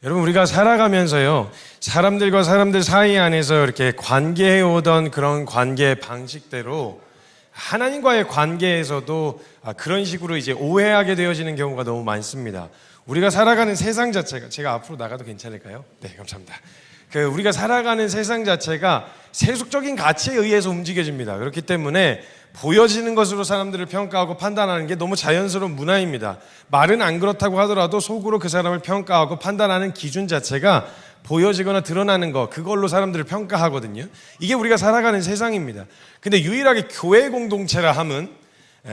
여러분, 우리가 살아가면서요, 사람들과 사람들 사이 안에서 이렇게 관계해오던 그런 관계 방식대로 하나님과의 관계에서도 그런 식으로 이제 오해하게 되어지는 경우가 너무 많습니다. 우리가 살아가는 세상 자체가, 제가 앞으로 나가도 괜찮을까요? 네, 감사합니다. 우리가 살아가는 세상 자체가 세속적인 가치에 의해서 움직여집니다. 그렇기 때문에 보여지는 것으로 사람들을 평가하고 판단하는 게 너무 자연스러운 문화입니다. 말은 안 그렇다고 하더라도 속으로 그 사람을 평가하고 판단하는 기준 자체가 보여지거나 드러나는 것, 그걸로 사람들을 평가하거든요. 이게 우리가 살아가는 세상입니다. 근데 유일하게 교회 공동체라 함은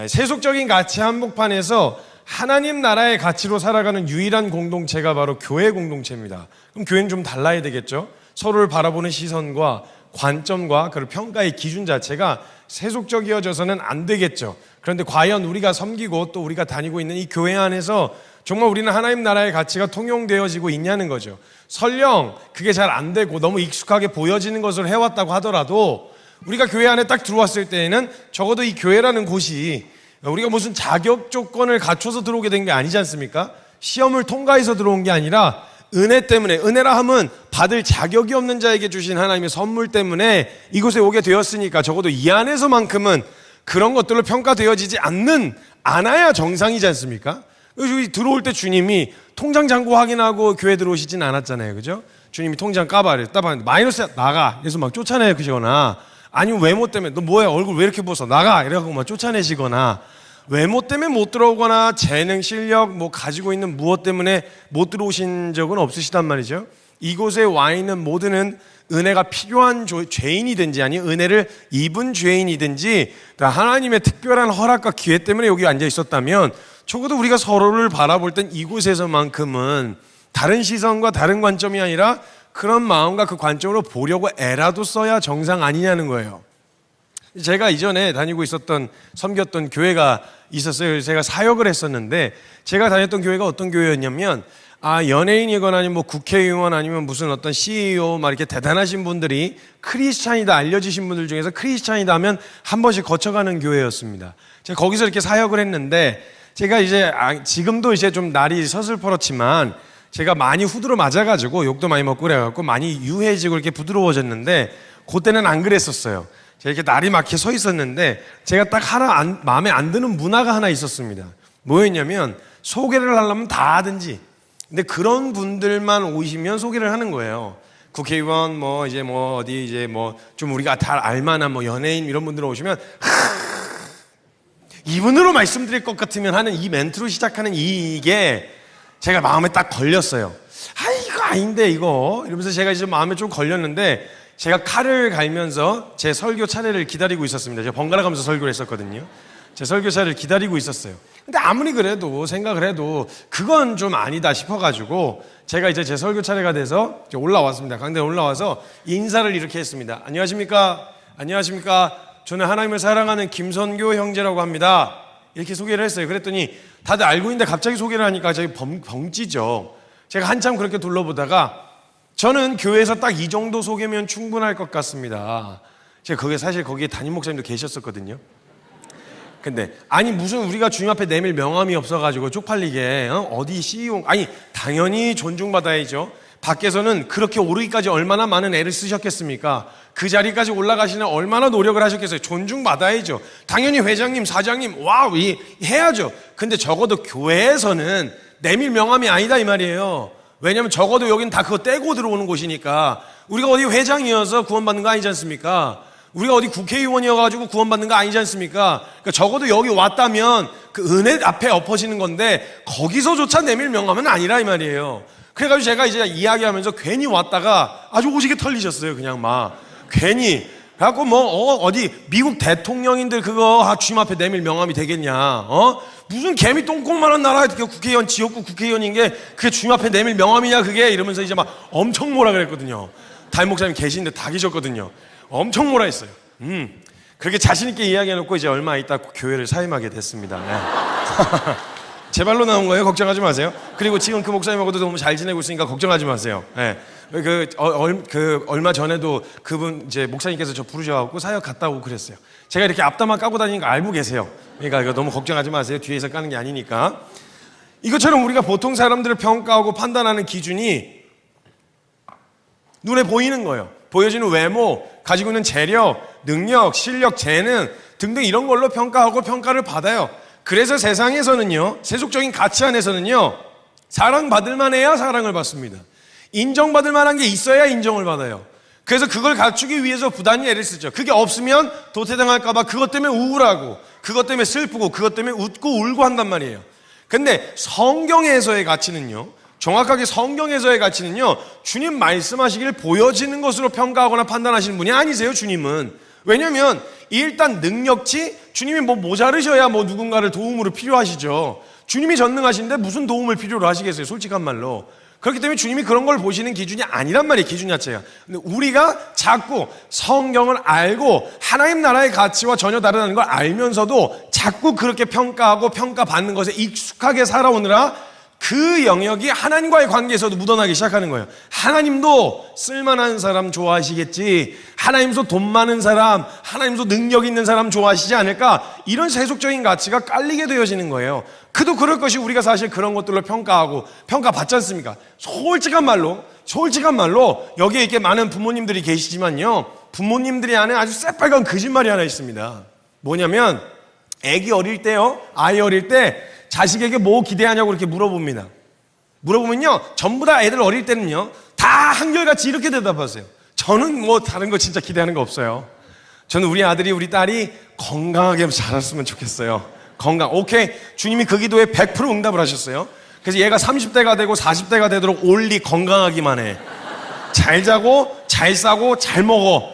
세속적인 가치 한복판에서 하나님 나라의 가치로 살아가는 유일한 공동체가 바로 교회 공동체입니다. 그럼 교회는 좀 달라야 되겠죠? 서로를 바라보는 시선과 관점과 그 평가의 기준 자체가 세속적이어져서는 안 되겠죠. 그런데 과연 우리가 섬기고 또 우리가 다니고 있는 이 교회 안에서 정말 우리는 하나님 나라의 가치가 통용되어지고 있냐는 거죠. 설령 그게 잘 안 되고 너무 익숙하게 보여지는 것을 해왔다고 하더라도 우리가 교회 안에 딱 들어왔을 때에는 적어도 이 교회라는 곳이 우리가 무슨 자격 조건을 갖춰서 들어오게 된 게 아니지 않습니까? 시험을 통과해서 들어온 게 아니라 은혜 때문에, 은혜라 함은 받을 자격이 없는 자에게 주신 하나님의 선물 때문에 이곳에 오게 되었으니까 적어도 이 안에서만큼은 그런 것들로 평가되어지지 않아야 정상이지 않습니까? 여기 들어올 때 주님이 통장 잔고 확인하고 교회 들어오시진 않았잖아요. 그죠? 주님이 통장 까봐요. 따봤는데 마이너스야, 나가. 그래서 막 쫓아내시거나, 아니면 외모 때문에 너 뭐야, 얼굴 왜 이렇게 부었어, 나가. 이래갖고 막 쫓아내시거나, 외모 때문에 못 들어오거나 재능, 실력, 가지고 있는 무엇 때문에 못 들어오신 적은 없으시단 말이죠. 이곳에 와 있는 모두는 은혜가 필요한 죄인이든지 아니 은혜를 입은 죄인이든지 하나님의 특별한 허락과 기회 때문에 여기 앉아 있었다면 적어도 우리가 서로를 바라볼 땐 이곳에서만큼은 다른 시선과 다른 관점이 아니라 그런 마음과 그 관점으로 보려고 애라도 써야 정상 아니냐는 거예요. 제가 이전에 다니고 있었던, 섬겼던 교회가 있었어요. 제가 사역을 했었는데 제가 다녔던 교회가 어떤 교회였냐면 연예인이거나 아니면 국회의원 아니면 무슨 어떤 CEO 막 이렇게 대단하신 분들이 크리스찬이다 알려지신 분들 중에서 크리스찬이다 하면 한 번씩 거쳐가는 교회였습니다. 제가 거기서 이렇게 사역을 했는데 제가 이제 지금도 이제 좀 날이 서슬퍼렇지만 제가 많이 후드로 맞아가지고 욕도 많이 먹고 그래갖고 많이 유해지고 이렇게 부드러워졌는데 그때는 안 그랬었어요. 제가 이렇게 날이 막혀 서 있었는데 제가 딱 하나 마음에 안 드는 문화가 하나 있었습니다. 뭐였냐면 소개를 하려면 다 하든지, 근데 그런 분들만 오시면 소개를 하는 거예요. 국회의원 어디 좀 우리가 다 알만한 연예인 이런 분들 오시면 이분으로 말씀드릴 것 같으면 하는 이 멘트로 시작하는 이게 제가 마음에 딱 걸렸어요. 이거 아닌데 이거 이러면서 제가 이제 마음에 좀 걸렸는데 제가 칼을 갈면서 제 설교 차례를 기다리고 있었습니다. 제가 번갈아 가면서 설교를 했었거든요. 제 설교 차례를 기다리고 있었어요. 근데 아무리 그래도 생각을 해도 그건 좀 아니다 싶어가지고 제가 이제 제 설교 차례가 돼서 이제 올라왔습니다. 강대에 올라와서 인사를 이렇게 했습니다. 안녕하십니까? 안녕하십니까? 저는 하나님을 사랑하는 김선교 형제라고 합니다. 이렇게 소개를 했어요. 그랬더니 다들 알고 있는데 갑자기 소개를 하니까 저기 벙찌죠. 제가 한참 그렇게 둘러보다가 저는 교회에서 딱 이 정도 소개면 충분할 것 같습니다. 제가 사실 거기에 담임 목사님도 계셨었거든요. 근데 무슨 우리가 주님 앞에 내밀 명함이 없어가지고 쪽팔리게 어디 CEO 당연히 존중받아야죠. 밖에서는 그렇게 오르기까지 얼마나 많은 애를 쓰셨겠습니까? 그 자리까지 올라가시는 얼마나 노력을 하셨겠어요. 존중받아야죠. 당연히 회장님, 사장님 해야죠. 근데 적어도 교회에서는 내밀 명함이 아니다 이 말이에요. 왜냐면 적어도 여긴 다 그거 떼고 들어오는 곳이니까. 우리가 어디 회장이어서 구원받는 거 아니지 않습니까? 우리가 어디 국회의원이어가지고 구원받는 거 아니지 않습니까? 그러니까 적어도 여기 왔다면 그 은혜 앞에 엎어지는 건데 거기서조차 내밀 명함은 아니라 이 말이에요. 그래가지고 제가 이제 이야기하면서 괜히 왔다가 아주 오지게 털리셨어요. 그냥 괜히. 그래갖고 어디 미국 대통령인들 그거 주님 앞에 내밀 명함이 되겠냐? 무슨 개미 똥꼬만한 나라에 국회의원, 지역구 국회의원인 게 그게 주님 앞에 내밀 명함이냐 그게? 이러면서 이제 엄청 뭐라 그랬거든요. 담임 목사님 계시는데 다 계셨거든요. 엄청 뭐라 했어요. 그렇게 자신있게 이야기해놓고 이제 얼마 있다 교회를 사임하게 됐습니다. 네. 제 발로 나온 거예요. 걱정하지 마세요. 그리고 지금 그 목사님하고도 너무 잘 지내고 있으니까 걱정하지 마세요. 네. 얼마 전에도 그분 이제 목사님께서 저 부르셔갖고 사역 갔다 오고 그랬어요. 제가 이렇게 앞담화 까고 다니니까 알고 계세요. 그러니까 이거 너무 걱정하지 마세요. 뒤에서 까는 게 아니니까. 이것처럼 우리가 보통 사람들을 평가하고 판단하는 기준이 눈에 보이는 거예요. 보여지는 외모, 가지고 있는 재력, 능력, 실력, 재능 등등 이런 걸로 평가하고 평가를 받아요. 그래서 세상에서는요, 세속적인 가치 안에서는요, 사랑받을 만해야 사랑을 받습니다. 인정받을 만한 게 있어야 인정을 받아요. 그래서 그걸 갖추기 위해서 부단히 애를 쓰죠. 그게 없으면 도태당할까봐 그것 때문에 우울하고, 그것 때문에 슬프고, 그것 때문에 웃고 울고 한단 말이에요. 근데 성경에서의 가치는요, 정확하게 성경에서의 가치는요, 주님 말씀하시길 보여지는 것으로 평가하거나 판단하시는 분이 아니세요, 주님은. 왜냐면 일단 능력치, 주님이 뭐 모자르셔야 뭐 누군가를 도움으로 필요하시죠. 주님이 전능하신데 무슨 도움을 필요로 하시겠어요, 솔직한 말로. 그렇기 때문에 주님이 그런 걸 보시는 기준이 아니란 말이에요, 기준 자체가. 근데 우리가 자꾸 성경을 알고 하나님 나라의 가치와 전혀 다르다는 걸 알면서도 자꾸 그렇게 평가하고 평가받는 것에 익숙하게 살아오느라 그 영역이 하나님과의 관계에서도 묻어나기 시작하는 거예요. 하나님도 쓸만한 사람 좋아하시겠지, 하나님도 돈 많은 사람, 하나님도 능력 있는 사람 좋아하시지 않을까, 이런 세속적인 가치가 깔리게 되어지는 거예요. 그도 그럴 것이 우리가 사실 그런 것들로 평가하고 평가받지 않습니까? 솔직한 말로 여기에 이렇게 많은 부모님들이 계시지만요, 부모님들이 하는 아주 새빨간 거짓말이 하나 있습니다. 뭐냐면 아기 어릴 때요, 아이 어릴 때 자식에게 뭐 기대하냐고 이렇게 물어봅니다. 물어보면요, 전부 다 애들 어릴 때는요, 다 한결같이 이렇게 대답하세요. 저는 뭐 다른 거 진짜 기대하는 거 없어요. 저는 우리 아들이 우리 딸이 건강하게 자랐으면 좋겠어요. 건강. 오케이. 주님이 그 기도에 100% 응답을 하셨어요. 그래서 얘가 30대가 되고 40대가 되도록 올리 건강하기만 해. 잘 자고 잘 싸고 잘 먹어.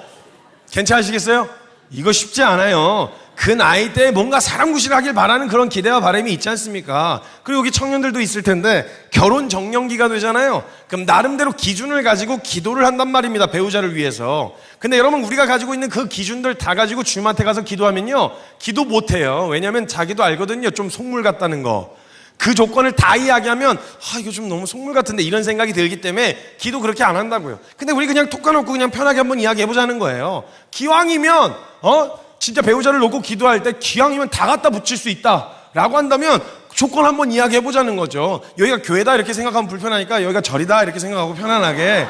괜찮으시겠어요? 이거 쉽지 않아요. 그 나이 때 뭔가 사랑구실하길 바라는 그런 기대와 바람이 있지 않습니까? 그리고 여기 청년들도 있을 텐데 결혼 정년기가 되잖아요. 그럼 나름대로 기준을 가지고 기도를 한단 말입니다, 배우자를 위해서. 근데 여러분, 우리가 가지고 있는 그 기준들 다 가지고 주님한테 가서 기도하면요, 기도 못해요. 왜냐하면 자기도 알거든요, 좀 속물 같다는 거. 그 조건을 다 이야기하면 이거 좀 너무 속물 같은데 이런 생각이 들기 때문에 기도 그렇게 안 한다고요. 근데 우리 그냥 톡 까놓고 그냥 편하게 한번 이야기해보자는 거예요. 기왕이면 진짜 배우자를 놓고 기도할 때 기왕이면 다 갖다 붙일 수 있다라고 한다면 조건 한번 이야기해보자는 거죠. 여기가 교회다 이렇게 생각하면 불편하니까 여기가 절이다 이렇게 생각하고 편안하게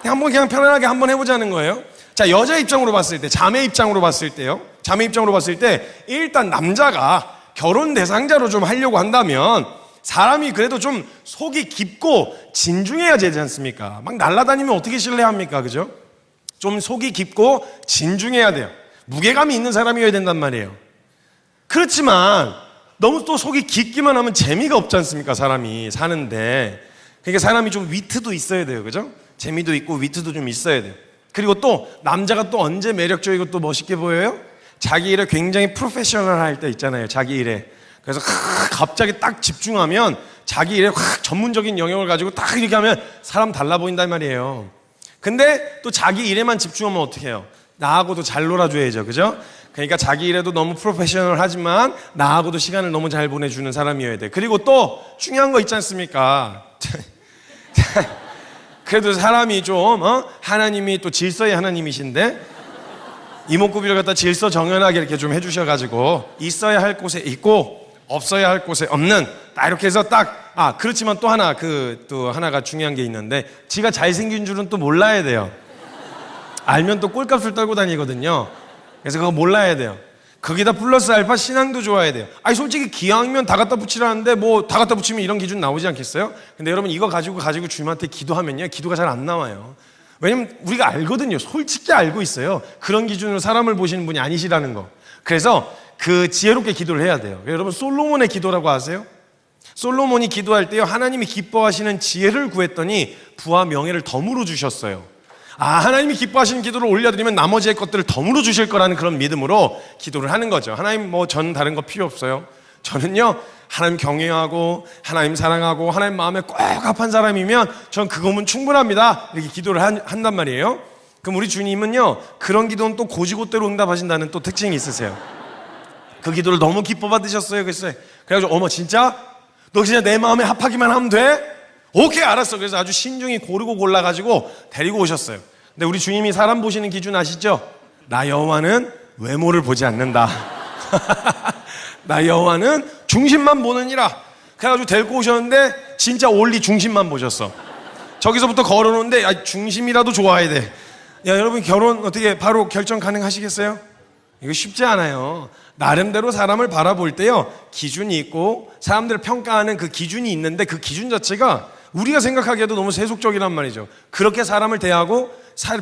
그냥 편안하게 한번 해보자는 거예요. 자, 여자 입장으로 봤을 때, 자매 입장으로 봤을 때요, 자매 입장으로 봤을 때 일단 남자가 결혼 대상자로 좀 하려고 한다면 사람이 그래도 좀 속이 깊고 진중해야 되지 않습니까? 막 날아다니면 어떻게 신뢰합니까? 그죠? 좀 속이 깊고 진중해야 돼요. 무게감이 있는 사람이어야 된단 말이에요. 그렇지만 너무 또 속이 깊기만 하면 재미가 없지 않습니까? 사람이 사는데. 그러니까 사람이 좀 위트도 있어야 돼요. 그죠? 재미도 있고 위트도 좀 있어야 돼요. 그리고 또 남자가 또 언제 매력적이고 또 멋있게 보여요? 자기 일에 굉장히 프로페셔널 할 때 있잖아요, 자기 일에. 그래서 갑자기 딱 집중하면 자기 일에 확 전문적인 영역을 가지고 딱 이렇게 하면 사람 달라 보인단 말이에요. 근데 또 자기 일에만 집중하면 어떻게 해요? 나하고도 잘 놀아줘야죠, 그죠? 그러니까 자기 일에도 너무 프로페셔널 하지만 나하고도 시간을 너무 잘 보내주는 사람이어야 돼. 그리고 또 중요한 거 있지 않습니까? 그래도 사람이 좀 하나님이 또 질서의 하나님이신데 이목구비를 갖다 질서 정연하게 이렇게 좀 해주셔가지고 있어야 할 곳에 있고 없어야 할 곳에 없는, 딱 이렇게 해서 딱. 그렇지만 또 하나가 중요한 게 있는데, 지가 잘생긴 줄은 또 몰라야 돼요. 알면 또 꼴값을 떨고 다니거든요. 그래서 그거 몰라야 돼요. 거기다 플러스 알파 신앙도 좋아야 돼요. 솔직히 기왕이면 다 갖다 붙이라는데 뭐 다 갖다 붙이면 이런 기준 나오지 않겠어요? 근데 여러분, 이거 가지고 주님한테 기도하면요, 기도가 잘 안 나와요. 왜냐면 우리가 알거든요. 솔직히 알고 있어요. 그런 기준으로 사람을 보시는 분이 아니시라는 거. 그래서 그 지혜롭게 기도를 해야 돼요. 여러분, 솔로몬의 기도라고 아세요? 솔로몬이 기도할 때요, 하나님이 기뻐하시는 지혜를 구했더니 부와 명예를 덤으로 주셨어요. 하나님이 기뻐하시는 기도를 올려드리면 나머지의 것들을 덤으로 주실 거라는 그런 믿음으로 기도를 하는 거죠. 하나님, 저는 다른 거 필요 없어요. 저는요, 하나님 경외하고 하나님 사랑하고 하나님 마음에 꼭 합한 사람이면 전 그거면 충분합니다. 이렇게 기도를 한단 말이에요. 그럼 우리 주님은요, 그런 기도는 또 고지고대로 응답하신다는 또 특징이 있으세요. 그 기도를 너무 기뻐 받으셨어요. 그래가지고 어머, 진짜? 너 진짜 내 마음에 합하기만 하면 돼? 오케이, 알았어. 그래서 아주 신중히 고르고 골라가지고 데리고 오셨어요. 근데 우리 주님이 사람 보시는 기준 아시죠? 나 여호와는 외모를 보지 않는다. 나 여호와는 중심만 보느니라. 그래가지고 데리고 오셨는데 진짜 올리 중심만 보셨어. 저기서부터 걸어놓는데 중심이라도 좋아야 돼. 야, 여러분 결혼 어떻게 바로 결정 가능하시겠어요? 이거 쉽지 않아요. 나름대로 사람을 바라볼 때요, 기준이 있고 사람들을 평가하는 그 기준이 있는데 그 기준 자체가 우리가 생각하기에도 너무 세속적이란 말이죠. 그렇게 사람을 대하고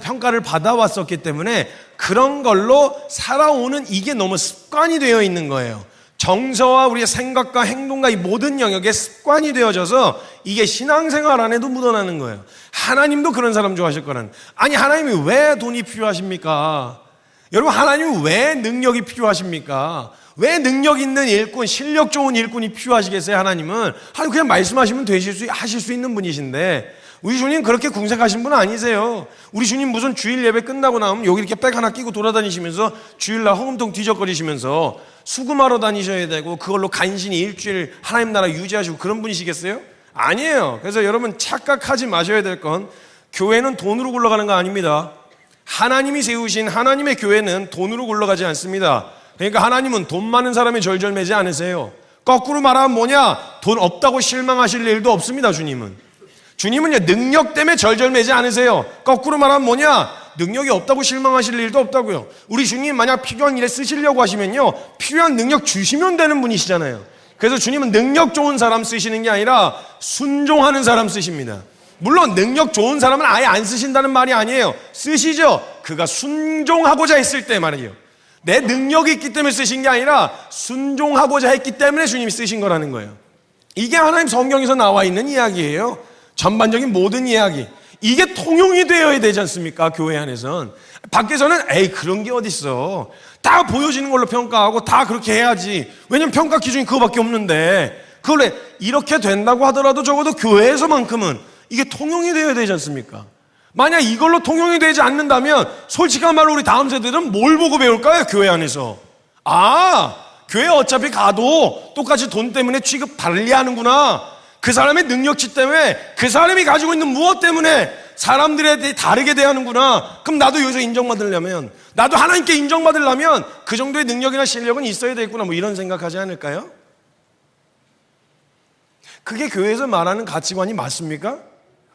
평가를 받아왔었기 때문에 그런 걸로 살아오는 이게 너무 습관이 되어 있는 거예요. 정서와 우리의 생각과 행동과 이 모든 영역에 습관이 되어져서 이게 신앙생활 안에도 묻어나는 거예요. 하나님도 그런 사람 좋아하실 거라는. 아니, 하나님이 왜 돈이 필요하십니까? 여러분, 하나님은 왜 능력이 필요하십니까? 왜 능력 있는 일꾼, 실력 좋은 일꾼이 필요하시겠어요? 하나님은 그냥 말씀하시면 하실 수 있는 분이신데, 우리 주님 그렇게 궁색하신 분은 아니세요. 우리 주님 무슨 주일 예배 끝나고 나면 여기 이렇게 백 하나 끼고 돌아다니시면서 주일날 허금통 뒤적거리시면서 수금하러 다니셔야 되고 그걸로 간신히 일주일 하나님 나라 유지하시고 그런 분이시겠어요? 아니에요. 그래서 여러분 착각하지 마셔야 될 건, 교회는 돈으로 굴러가는 거 아닙니다. 하나님이 세우신 하나님의 교회는 돈으로 굴러가지 않습니다. 그러니까 하나님은 돈 많은 사람이 절절매지 않으세요. 거꾸로 말하면 뭐냐? 돈 없다고 실망하실 일도 없습니다. 주님은요, 능력 때문에 절절매지 않으세요. 거꾸로 말하면 뭐냐? 능력이 없다고 실망하실 일도 없다고요. 우리 주님 만약 필요한 일에 쓰시려고 하시면요, 필요한 능력 주시면 되는 분이시잖아요. 그래서 주님은 능력 좋은 사람 쓰시는 게 아니라 순종하는 사람 쓰십니다. 물론 능력 좋은 사람은 아예 안 쓰신다는 말이 아니에요. 쓰시죠. 그가 순종하고자 했을 때 말이에요. 내 능력이 있기 때문에 쓰신 게 아니라 순종하고자 했기 때문에 주님이 쓰신 거라는 거예요. 이게 하나님 성경에서 나와 있는 이야기예요. 전반적인 모든 이야기, 이게 통용이 되어야 되지 않습니까? 교회 안에선. 밖에서는 그런 게 어딨어, 다 보여지는 걸로 평가하고 다 그렇게 해야지. 왜냐면 평가 기준이 그거밖에 없는데, 그걸 이렇게 된다고 하더라도 적어도 교회에서만큼은 이게 통용이 되어야 되지 않습니까? 만약 이걸로 통용이 되지 않는다면 솔직한 말로 우리 다음 세대들은 뭘 보고 배울까요? 교회 안에서. 교회 어차피 가도 똑같이 돈 때문에 취급 달리하는구나. 그 사람의 능력치 때문에, 그 사람이 가지고 있는 무엇 때문에 사람들에 대해 다르게 대하는구나. 그럼 나도 여기서 인정받으려면, 나도 하나님께 인정받으려면 그 정도의 능력이나 실력은 있어야 되겠구나, 뭐 이런 생각하지 않을까요? 그게 교회에서 말하는 가치관이 맞습니까?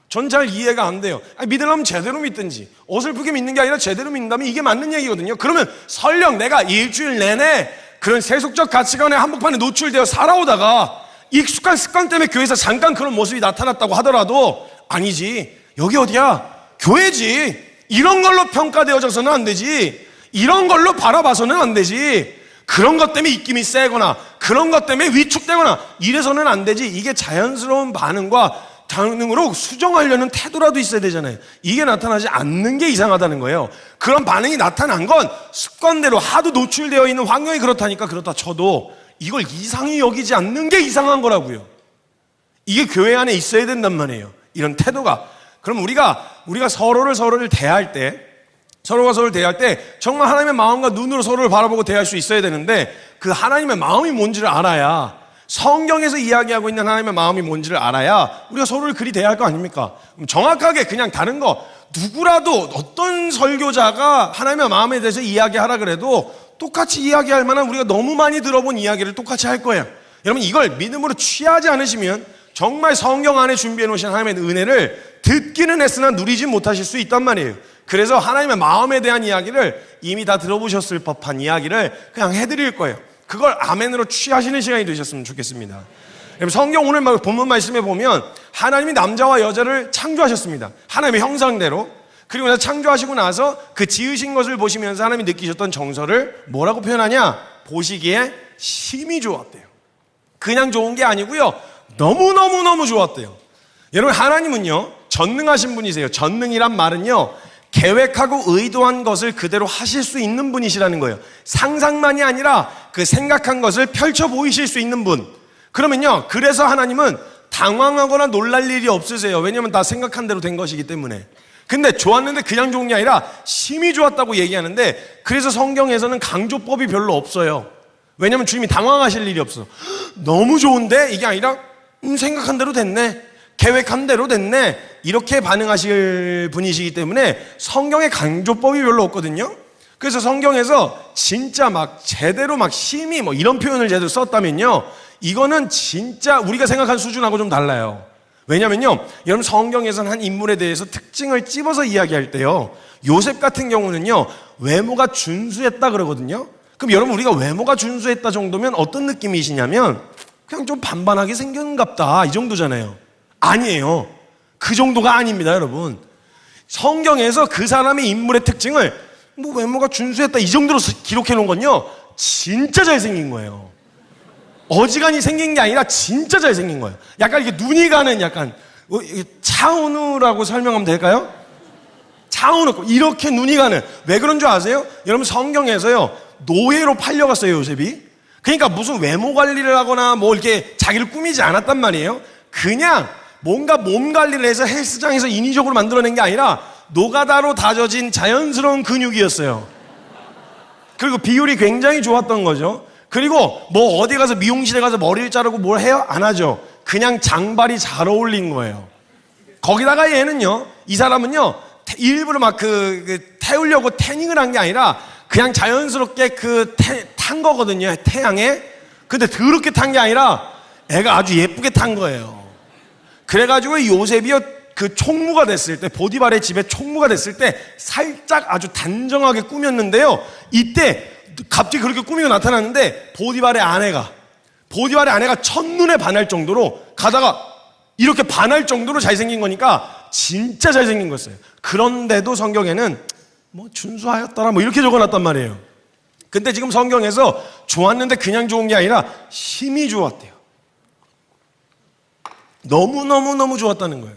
전 잘 이해가 안 돼요. 믿으려면 제대로 믿든지, 어설프게 믿는 게 아니라 제대로 믿는다면 이게 맞는 얘기거든요. 그러면 설령 내가 일주일 내내 그런 세속적 가치관의 한복판에 노출되어 살아오다가 익숙한 습관 때문에 교회에서 잠깐 그런 모습이 나타났다고 하더라도, 아니지, 여기 어디야? 교회지. 이런 걸로 평가되어져서는 안 되지. 이런 걸로 바라봐서는 안 되지. 그런 것 때문에 입김이 세거나 그런 것 때문에 위축되거나 이래서는 안 되지. 이게 자연스러운 반응과 반응으로 수정하려는 태도라도 있어야 되잖아요. 이게 나타나지 않는 게 이상하다는 거예요. 그런 반응이 나타난 건 습관대로 하도 노출되어 있는 환경이 그렇다니까 그렇다 쳐도 이걸 이상히 여기지 않는 게 이상한 거라고요. 이게 교회 안에 있어야 된단 말이에요. 이런 태도가. 그럼 우리가 서로를 대할 때, 서로가 서로를 대할 때 정말 하나님의 마음과 눈으로 서로를 바라보고 대할 수 있어야 되는데, 그 하나님의 마음이 뭔지를 알아야, 성경에서 이야기하고 있는 하나님의 마음이 뭔지를 알아야 우리가 서로를 그리 대할 거 아닙니까? 정확하게 그냥 다른 거, 누구라도 어떤 설교자가 하나님의 마음에 대해서 이야기하라 그래도 똑같이 이야기할 만한, 우리가 너무 많이 들어본 이야기를 똑같이 할 거예요. 여러분, 이걸 믿음으로 취하지 않으시면 정말 성경 안에 준비해 놓으신 하나님의 은혜를 듣기는 했으나 누리지 못하실 수 있단 말이에요. 그래서 하나님의 마음에 대한 이야기를 이미 다 들어보셨을 법한 이야기를 그냥 해드릴 거예요. 그걸 아멘으로 취하시는 시간이 되셨으면 좋겠습니다. 성경 오늘 본문 말씀에 보면 하나님이 남자와 여자를 창조하셨습니다. 하나님의 형상대로. 그리고 나서 창조하시고 나서 그 지으신 것을 보시면서 하나님이 느끼셨던 정서를 뭐라고 표현하냐? 보시기에 심히 좋았대요. 그냥 좋은 게 아니고요, 너무너무너무 좋았대요. 여러분, 하나님은요 전능하신 분이세요. 전능이란 말은요, 계획하고 의도한 것을 그대로 하실 수 있는 분이시라는 거예요. 상상만이 아니라 그 생각한 것을 펼쳐 보이실 수 있는 분. 그러면요, 그래서 하나님은 당황하거나 놀랄 일이 없으세요. 왜냐하면 다 생각한 대로 된 것이기 때문에. 근데 좋았는데 그냥 좋은 게 아니라 심히 좋았다고 얘기하는데, 그래서 성경에서는 강조법이 별로 없어요. 왜냐하면 주님이 당황하실 일이 없어. 너무 좋은데 이게 아니라 생각한 대로 됐네, 계획한 대로 됐네, 이렇게 반응하실 분이시기 때문에 성경에 강조법이 별로 없거든요. 그래서 성경에서 진짜 막 제대로 막 심히 뭐 이런 표현을 제대로 썼다면요, 이거는 진짜 우리가 생각한 수준하고 좀 달라요. 왜냐면요, 여러분 성경에서는 한 인물에 대해서 특징을 찝어서 이야기할 때요, 요셉 같은 경우는요 외모가 준수했다 그러거든요. 그럼 여러분 우리가 외모가 준수했다 정도면 어떤 느낌이시냐면 그냥 좀 반반하게 생겼는갑다 이 정도잖아요. 아니에요. 그 정도가 아닙니다, 여러분. 성경에서 그 사람의 인물의 특징을 뭐 외모가 준수했다 이 정도로 기록해 놓은 건요, 진짜 잘생긴 거예요. 어지간히 생긴 게 아니라 진짜 잘생긴 거예요. 약간 이렇게 눈이 가는 약간 차은우라고 설명하면 될까요? 차은우, 이렇게 눈이 가는. 왜 그런 줄 아세요? 여러분 성경에서요 노예로 팔려갔어요, 요셉이. 그러니까 무슨 외모 관리를 하거나 뭐 이렇게 자기를 꾸미지 않았단 말이에요. 그냥 뭔가 몸 관리를 해서 헬스장에서 인위적으로 만들어낸 게 아니라 노가다로 다져진 자연스러운 근육이었어요. 그리고 비율이 굉장히 좋았던 거죠. 그리고 뭐 어디 가서 미용실에 가서 머리를 자르고 뭘 해요? 안 하죠. 그냥 장발이 잘 어울린 거예요. 거기다가 얘는요, 이 사람은요 일부러 막 태우려고 태닝을 한 게 아니라 그냥 자연스럽게 탄 거거든요, 태양에. 근데 더럽게 탄 게 아니라 애가 아주 예쁘게 탄 거예요. 그래가지고 요셉이요 그 총무가 됐을 때, 보디발의 집에 총무가 됐을 때 살짝 아주 단정하게 꾸몄는데요, 이때 갑자기 그렇게 꾸미고 나타났는데 보디발의 아내가 첫눈에 반할 정도로, 가다가 이렇게 반할 정도로 잘생긴 거니까 진짜 잘생긴 거였어요. 그런데도 성경에는 뭐 준수하였더라 뭐 이렇게 적어놨단 말이에요. 근데 지금 성경에서 좋았는데 그냥 좋은 게 아니라 힘이 좋았대요. 너무너무 좋았다는 거예요.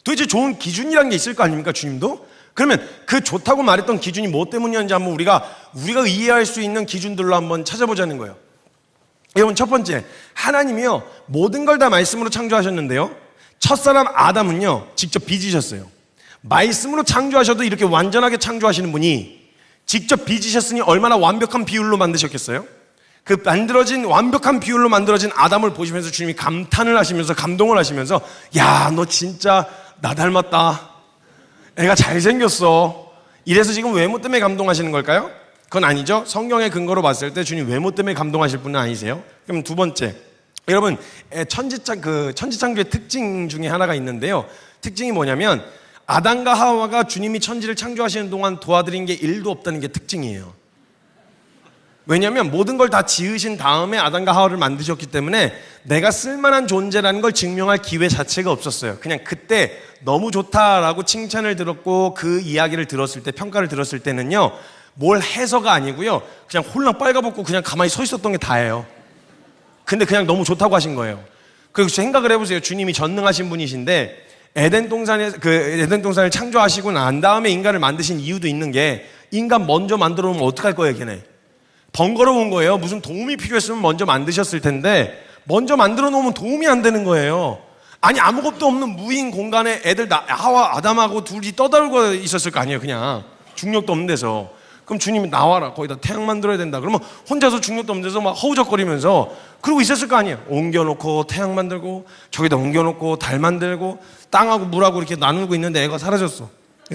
도대체 좋은 기준이란 게 있을 거 아닙니까, 주님도? 그러면 그 좋다고 말했던 기준이 뭐 때문이었는지 한번 우리가 이해할 수 있는 기준들로 한번 찾아보자는 거예요. 여러분, 첫 번째, 하나님이요 모든 걸 다 말씀으로 창조하셨는데요, 첫사람 아담은요 직접 빚으셨어요. 말씀으로 창조하셔도 이렇게 완전하게 창조하시는 분이 직접 빚으셨으니 얼마나 완벽한 비율로 만드셨겠어요? 그 완벽한 비율로 만들어진 아담을 보시면서 주님이 감탄을 하시면서, 감동을 하시면서, 야, 너 진짜 나 닮았다, 애가 잘생겼어, 이래서 지금 외모 때문에 감동하시는 걸까요? 그건 아니죠. 성경의 근거로 봤을 때 주님 외모 때문에 감동하실 분은 아니세요. 그럼 두 번째, 여러분 천지창조의 특징 중에 하나가 있는데요, 특징이 뭐냐면 아담과 하와가 주님이 천지를 창조하시는 동안 도와드린 게 1도 없다는 게 특징이에요. 왜냐하면 모든 걸 다 지으신 다음에 아담과 하와를 만드셨기 때문에 내가 쓸만한 존재라는 걸 증명할 기회 자체가 없었어요. 그냥 그때 너무 좋다라고 칭찬을 들었고 그 이야기를 들었을 때, 평가를 들었을 때는요, 뭘 해서가 아니고요, 그냥 홀랑 빨가벗고 그냥 가만히 서 있었던 게 다예요. 근데 그냥 너무 좋다고 하신 거예요. 그리고 생각을 해보세요. 주님이 전능하신 분이신데 에덴 동산을 창조하시고 난 다음에 인간을 만드신 이유도 있는 게, 인간 먼저 만들어 놓으면 어떡할 거예요, 걔네? 번거로운 거예요. 무슨 도움이 필요했으면 먼저 만드셨을 텐데 먼저 만들어 놓으면 도움이 안 되는 거예요. 아니, 아무것도 없는 무인 공간에 하와 아담하고 둘이 떠들고 있었을 거 아니에요. 그냥 중력도 없는 데서. 그럼 주님이 나와라, 거기다 태양 만들어야 된다. 그러면 혼자서 중력도 없는 데서 막 허우적거리면서 그러고 있었을 거 아니에요. 옮겨놓고 태양 만들고 저기다 옮겨놓고 달 만들고 땅하고 물하고 이렇게 나누고 있는데 애가 사라졌어.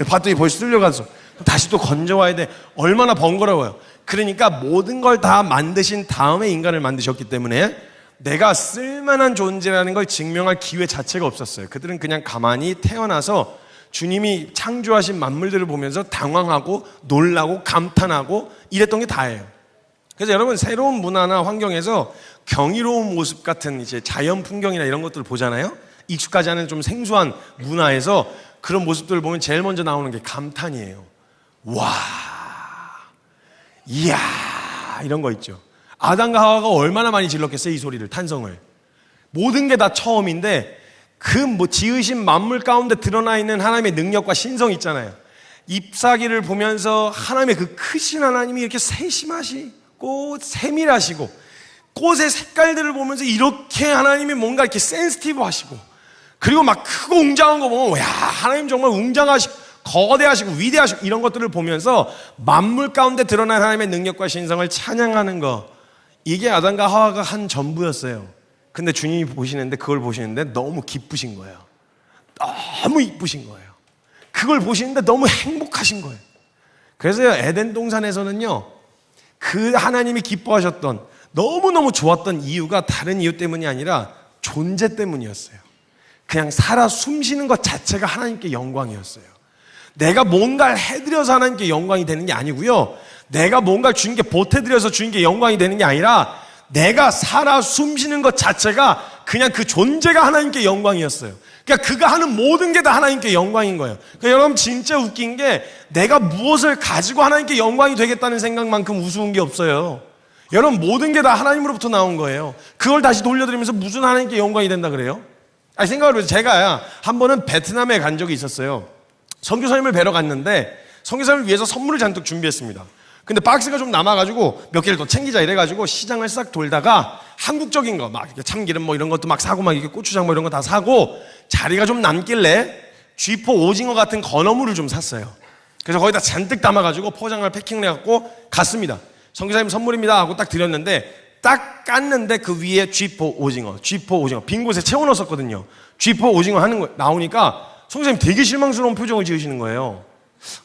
봤더니 벌써 쓸려갔어. 다시 또 건져와야 돼. 얼마나 번거로워요. 그러니까 모든 걸 다 만드신 다음에 인간을 만드셨기 때문에 내가 쓸만한 존재라는 걸 증명할 기회 자체가 없었어요. 그들은 그냥 가만히 태어나서 주님이 창조하신 만물들을 보면서 당황하고 놀라고 감탄하고 이랬던 게 다예요. 그래서 여러분, 새로운 문화나 환경에서 경이로운 모습 같은 이제 자연 풍경이나 이런 것들을 보잖아요. 익숙하지 않은 좀 생소한 문화에서 그런 모습들을 보면 제일 먼저 나오는 게 감탄이에요. 와, 이야, 이런 거 있죠. 아담과 하와가 얼마나 많이 질렀겠어요, 이 소리를, 탄성을. 모든 게 다 처음인데 지으신 만물 가운데 드러나 있는 하나님의 능력과 신성 있잖아요. 잎사귀를 보면서 하나님의 그 크신 하나님이 이렇게 세심하시고 세밀하시고, 꽃의 색깔들을 보면서 이렇게 하나님이 뭔가 이렇게 센시티브 하시고, 그리고 막 크고 웅장한 거 보면, 야, 하나님 정말 웅장하시고 거대하시고 위대하시고, 이런 것들을 보면서 만물 가운데 드러난 하나님의 능력과 신성을 찬양하는 거, 이게 아담과 하와가 한 전부였어요. 근데 주님이 그걸 보시는데 너무 기쁘신 거예요. 너무 이쁘신 거예요. 그걸 보시는데 너무 행복하신 거예요. 그래서 에덴 동산에서는요, 그 하나님이 기뻐하셨던, 너무너무 좋았던 이유가 다른 이유 때문이 아니라 존재 때문이었어요. 그냥 살아 숨쉬는 것 자체가 하나님께 영광이었어요. 내가 뭔가를 해드려서 하나님께 영광이 되는 게 아니고요, 내가 뭔가를 주님께 보태드려서 주님께 영광이 되는 게 아니라 내가 살아 숨쉬는 것 자체가 그냥 그 존재가 하나님께 영광이었어요. 그러니까 그가 하는 모든 게 다 하나님께 영광인 거예요. 그러니까 여러분, 진짜 웃긴 게 내가 무엇을 가지고 하나님께 영광이 되겠다는 생각만큼 우스운 게 없어요. 여러분, 모든 게 다 하나님으로부터 나온 거예요. 그걸 다시 돌려드리면서 무슨 하나님께 영광이 된다 그래요? 생각을 해보세요. 제가 한 번은 베트남에 간 적이 있었어요. 선교사님을 뵈러 갔는데 선교사님을 위해서 선물을 잔뜩 준비했습니다. 근데 박스가 좀 남아가지고 몇 개를 더 챙기자 이래가지고 시장을 싹 돌다가 한국적인 거 막 참기름 뭐 이런 것도 막 사고 막 이렇게 고추장 뭐 이런 거 다 사고 자리가 좀 남길래 쥐포 오징어 같은 건어물을 좀 샀어요. 그래서 거기다 잔뜩 담아가지고 포장을 패킹을 해갖고 갔습니다. 선교사님 선물입니다 하고 딱 드렸는데 딱 깠는데 그 위에 쥐포 오징어 빈 곳에 채워 넣었었거든요. 쥐포 오징어 하는 거 나오니까 선교사님 되게 실망스러운 표정을 지으시는 거예요.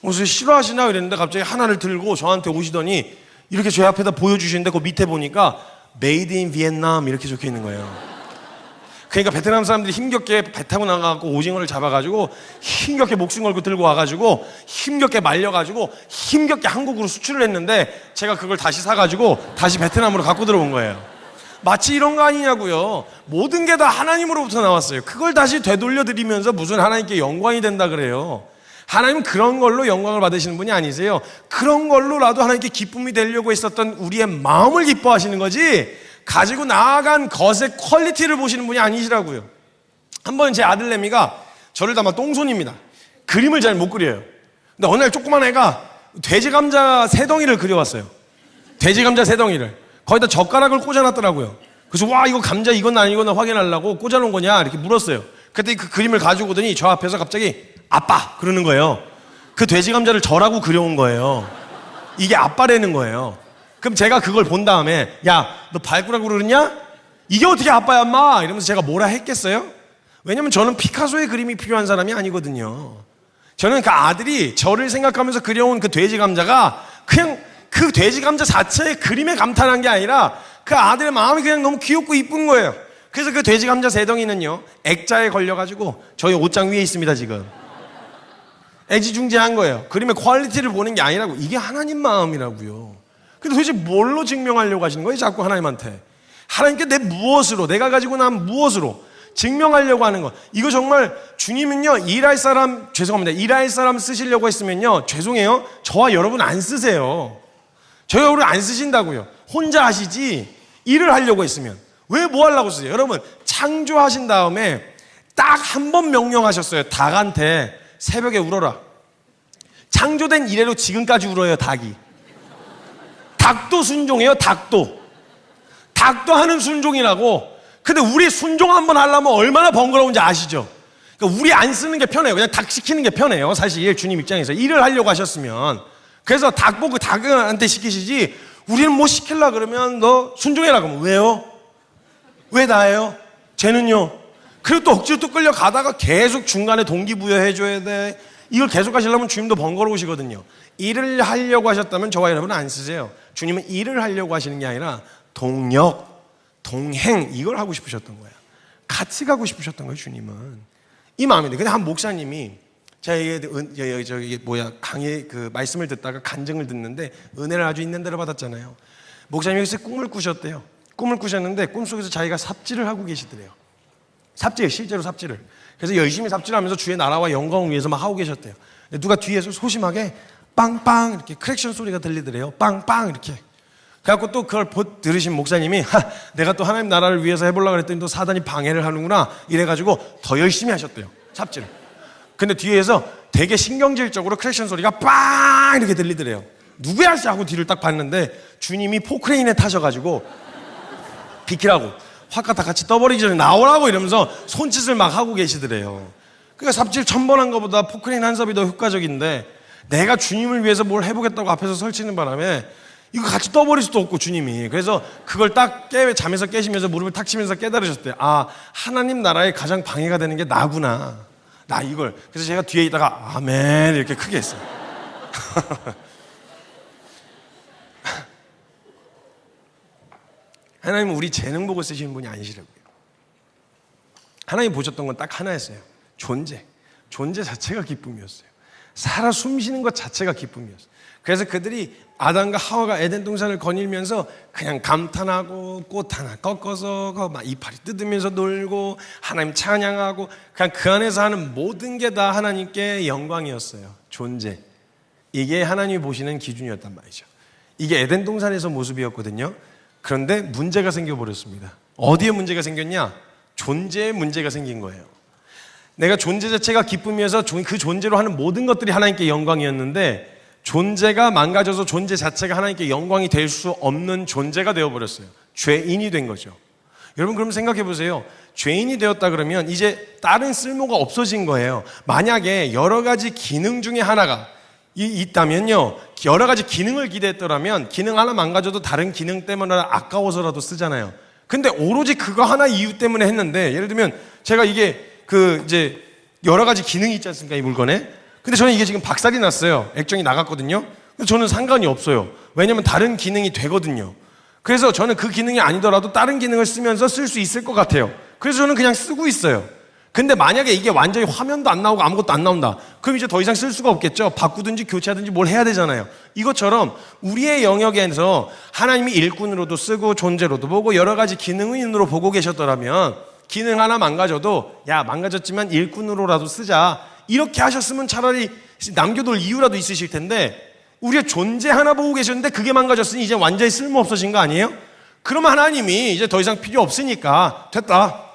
무슨 싫어하시나 그랬는데 갑자기 하나를 들고 저한테 오시더니 이렇게 제 앞에다 보여주시는데 그 밑에 보니까 Made in Vietnam 이렇게 적혀 있는 거예요. 그러니까 베트남 사람들이 힘겹게 배 타고 나가고 오징어를 잡아가지고 힘겹게 목숨 걸고 들고 와가지고 힘겹게 말려가지고 힘겹게 한국으로 수출을 했는데 제가 그걸 다시 사가지고 다시 베트남으로 갖고 들어온 거예요. 마치 이런 거 아니냐고요. 모든 게 다 하나님으로부터 나왔어요. 그걸 다시 되돌려드리면서 무슨 하나님께 영광이 된다 그래요. 하나님은 그런 걸로 영광을 받으시는 분이 아니세요. 그런 걸로라도 하나님께 기쁨이 되려고 했었던 우리의 마음을 기뻐하시는 거지 가지고 나아간 것의 퀄리티를 보시는 분이 아니시라고요. 한번 제 아들내미가 저를 닮아 똥손입니다. 그림을 잘 못 그려요. 근데 어느 날 조그만 애가 돼지감자 3덩이를 그려왔어요. 돼지감자 3덩이를 거기다 젓가락을 꽂아놨더라고요. 그래서 와, 이거 감자 이건 아니거나 확인하려고 꽂아놓은 거냐 이렇게 물었어요. 그때 그 그림을 가지고 오더니 저 앞에서 갑자기 아빠 그러는 거예요. 그 돼지 감자를 저라고 그려온 거예요. 이게 아빠라는 거예요. 그럼 제가 그걸 본 다음에 야, 너 발꾸라고 그러냐? 이게 어떻게 아빠야 엄마? 이러면서 제가 뭐라 했겠어요? 왜냐면 저는 피카소의 그림이 필요한 사람이 아니거든요. 저는 그 아들이 저를 생각하면서 그려온 그 돼지 감자가 그냥 그 돼지 감자 자체의 그림에 감탄한 게 아니라 그 아들의 마음이 그냥 너무 귀엽고 이쁜 거예요. 그래서 그 돼지 감자 3덩이는요 액자에 걸려가지고 저희 옷장 위에 있습니다. 지금 애지중지한 거예요. 그림의 퀄리티를 보는 게 아니라고. 이게 하나님 마음이라고요. 근데 도대체 뭘로 증명하려고 하시는 거예요? 자꾸 하나님한테. 하나님께 내 무엇으로, 내가 가지고 난 무엇으로 증명하려고 하는 거. 이거 정말 주님은요 일할 사람 쓰시려고 했으면요 죄송해요, 저와 여러분 안 쓰세요. 저희 여러분 안 쓰신다고요. 혼자 하시지 일을 하려고 했으면 왜 뭐 하려고 쓰세요? 여러분 창조하신 다음에 딱 한 번 명령하셨어요. 닭한테 새벽에 울어라. 창조된 이래로 지금까지 울어요. 닭이. 닭도 순종해요. 닭도 하는 순종이라고. 근데 우리 순종 한번 하려면 얼마나 번거로운지 아시죠? 그러니까 우리 안 쓰는 게 편해요. 그냥 닭 시키는 게 편해요. 사실 주님 입장에서 일을 하려고 하셨으면. 그래서 닭 보고 닭한테 시키시지 우리는 뭐 시키려고 그러면 너 순종해라 그러면 왜요? 왜 나예요? 쟤는요? 그리고 또 억지로 또 끌려가다가 계속 중간에 동기부여 해줘야 돼. 이걸 계속 하시려면 주님도 번거로우시거든요. 일을 하려고 하셨다면 저와 여러분은 안 쓰세요. 주님은 일을 하려고 하시는 게 아니라 동력, 동행 이걸 하고 싶으셨던 거예요. 같이 가고 싶으셨던 거예요. 주님은 이 마음인데. 근데 한 목사님이 제가 강의 그 말씀을 듣다가 간증을 듣는데 은혜를 아주 있는 대로 받았잖아요. 목사님이 여기서 꿈을 꾸셨대요. 꿈을 꾸셨는데 꿈속에서 자기가 삽질을 하고 계시더래요. 실제로 삽질을. 그래서 열심히 삽질하면서 주의 나라와 영광을 위해서 막 하고 계셨대요. 누가 뒤에서 소심하게 빵빵 이렇게 크랙션 소리가 들리더래요. 빵빵 이렇게. 그래갖고 또 그걸 들으신 목사님이 내가 또 하나님 나라를 위해서 해보려고 그랬더니 또 사단이 방해를 하는구나 이래가지고 더 열심히 하셨대요. 삽질을. 근데 뒤에서 되게 신경질적으로 크랙션 소리가 빵 이렇게 들리더래요. 누구야 하고 뒤를 딱 봤는데 주님이 포크레인에 타셔가지고 비키라고 확 갖다 같이 떠버리기 전에 나오라고 이러면서 손짓을 막 하고 계시더래요. 그러니까 삽질 1000번 한 것보다 포크레인 한 삽이 더 효과적인데 내가 주님을 위해서 뭘 해보겠다고 앞에서 설치는 바람에 이거 같이 떠버릴 수도 없고 주님이. 그래서 그걸 딱 잠에서 깨시면서 무릎을 탁 치면서 깨달으셨대요. 아, 하나님 나라에 가장 방해가 되는 게 나구나. 나 이걸. 그래서 제가 뒤에 있다가 아멘 이렇게 크게 했어요. 하나님은 우리 재능 보고 쓰시는 분이 아니시라고요. 하나님 보셨던 건 딱 하나였어요. 존재 자체가 기쁨이었어요. 살아 숨쉬는 것 자체가 기쁨이었어요. 그래서 그들이 아담과 하와가 에덴 동산을 거닐면서 그냥 감탄하고 꽃 하나 꺾어서 막 이파리 뜯으면서 놀고 하나님 찬양하고 그냥 그 안에서 하는 모든 게 다 하나님께 영광이었어요. 존재. 이게 하나님이 보시는 기준이었단 말이죠. 이게 에덴 동산에서 모습이었거든요. 그런데 문제가 생겨버렸습니다. 어디에 문제가 생겼냐? 존재에 문제가 생긴 거예요. 내가 존재 자체가 기쁨이어서 그 존재로 하는 모든 것들이 하나님께 영광이었는데 존재가 망가져서 존재 자체가 하나님께 영광이 될 수 없는 존재가 되어버렸어요. 죄인이 된 거죠. 여러분 그럼 생각해 보세요. 죄인이 되었다 그러면 이제 다른 쓸모가 없어진 거예요. 만약에 여러 가지 기능 중에 하나가 있다면요, 여러 가지 기능을 기대했더라면 기능 하나 망가져도 다른 기능 때문에 아까워서라도 쓰잖아요. 근데 오로지 그거 하나 이유 때문에 했는데, 예를 들면 제가 이게 이제 여러 가지 기능이 있지 않습니까, 이 물건에. 근데 저는 이게 지금 박살이 났어요. 액정이 나갔거든요. 근데 저는 상관이 없어요. 왜냐면 다른 기능이 되거든요. 그래서 저는 그 기능이 아니더라도 다른 기능을 쓰면서 쓸 수 있을 것 같아요. 그래서 저는 그냥 쓰고 있어요. 근데 만약에 이게 완전히 화면도 안 나오고 아무것도 안 나온다, 그럼 이제 더 이상 쓸 수가 없겠죠. 바꾸든지 교체하든지 뭘 해야 되잖아요. 이것처럼 우리의 영역에서 하나님이 일꾼으로도 쓰고 존재로도 보고 여러 가지 기능인으로 보고 계셨더라면 기능 하나 망가져도 야, 망가졌지만 일꾼으로라도 쓰자, 이렇게 하셨으면 차라리 남겨둘 이유라도 있으실 텐데, 우리의 존재 하나 보고 계셨는데 그게 망가졌으니 이제 완전히 쓸모 없어진 거 아니에요? 그러면 하나님이 이제 더 이상 필요 없으니까 됐다,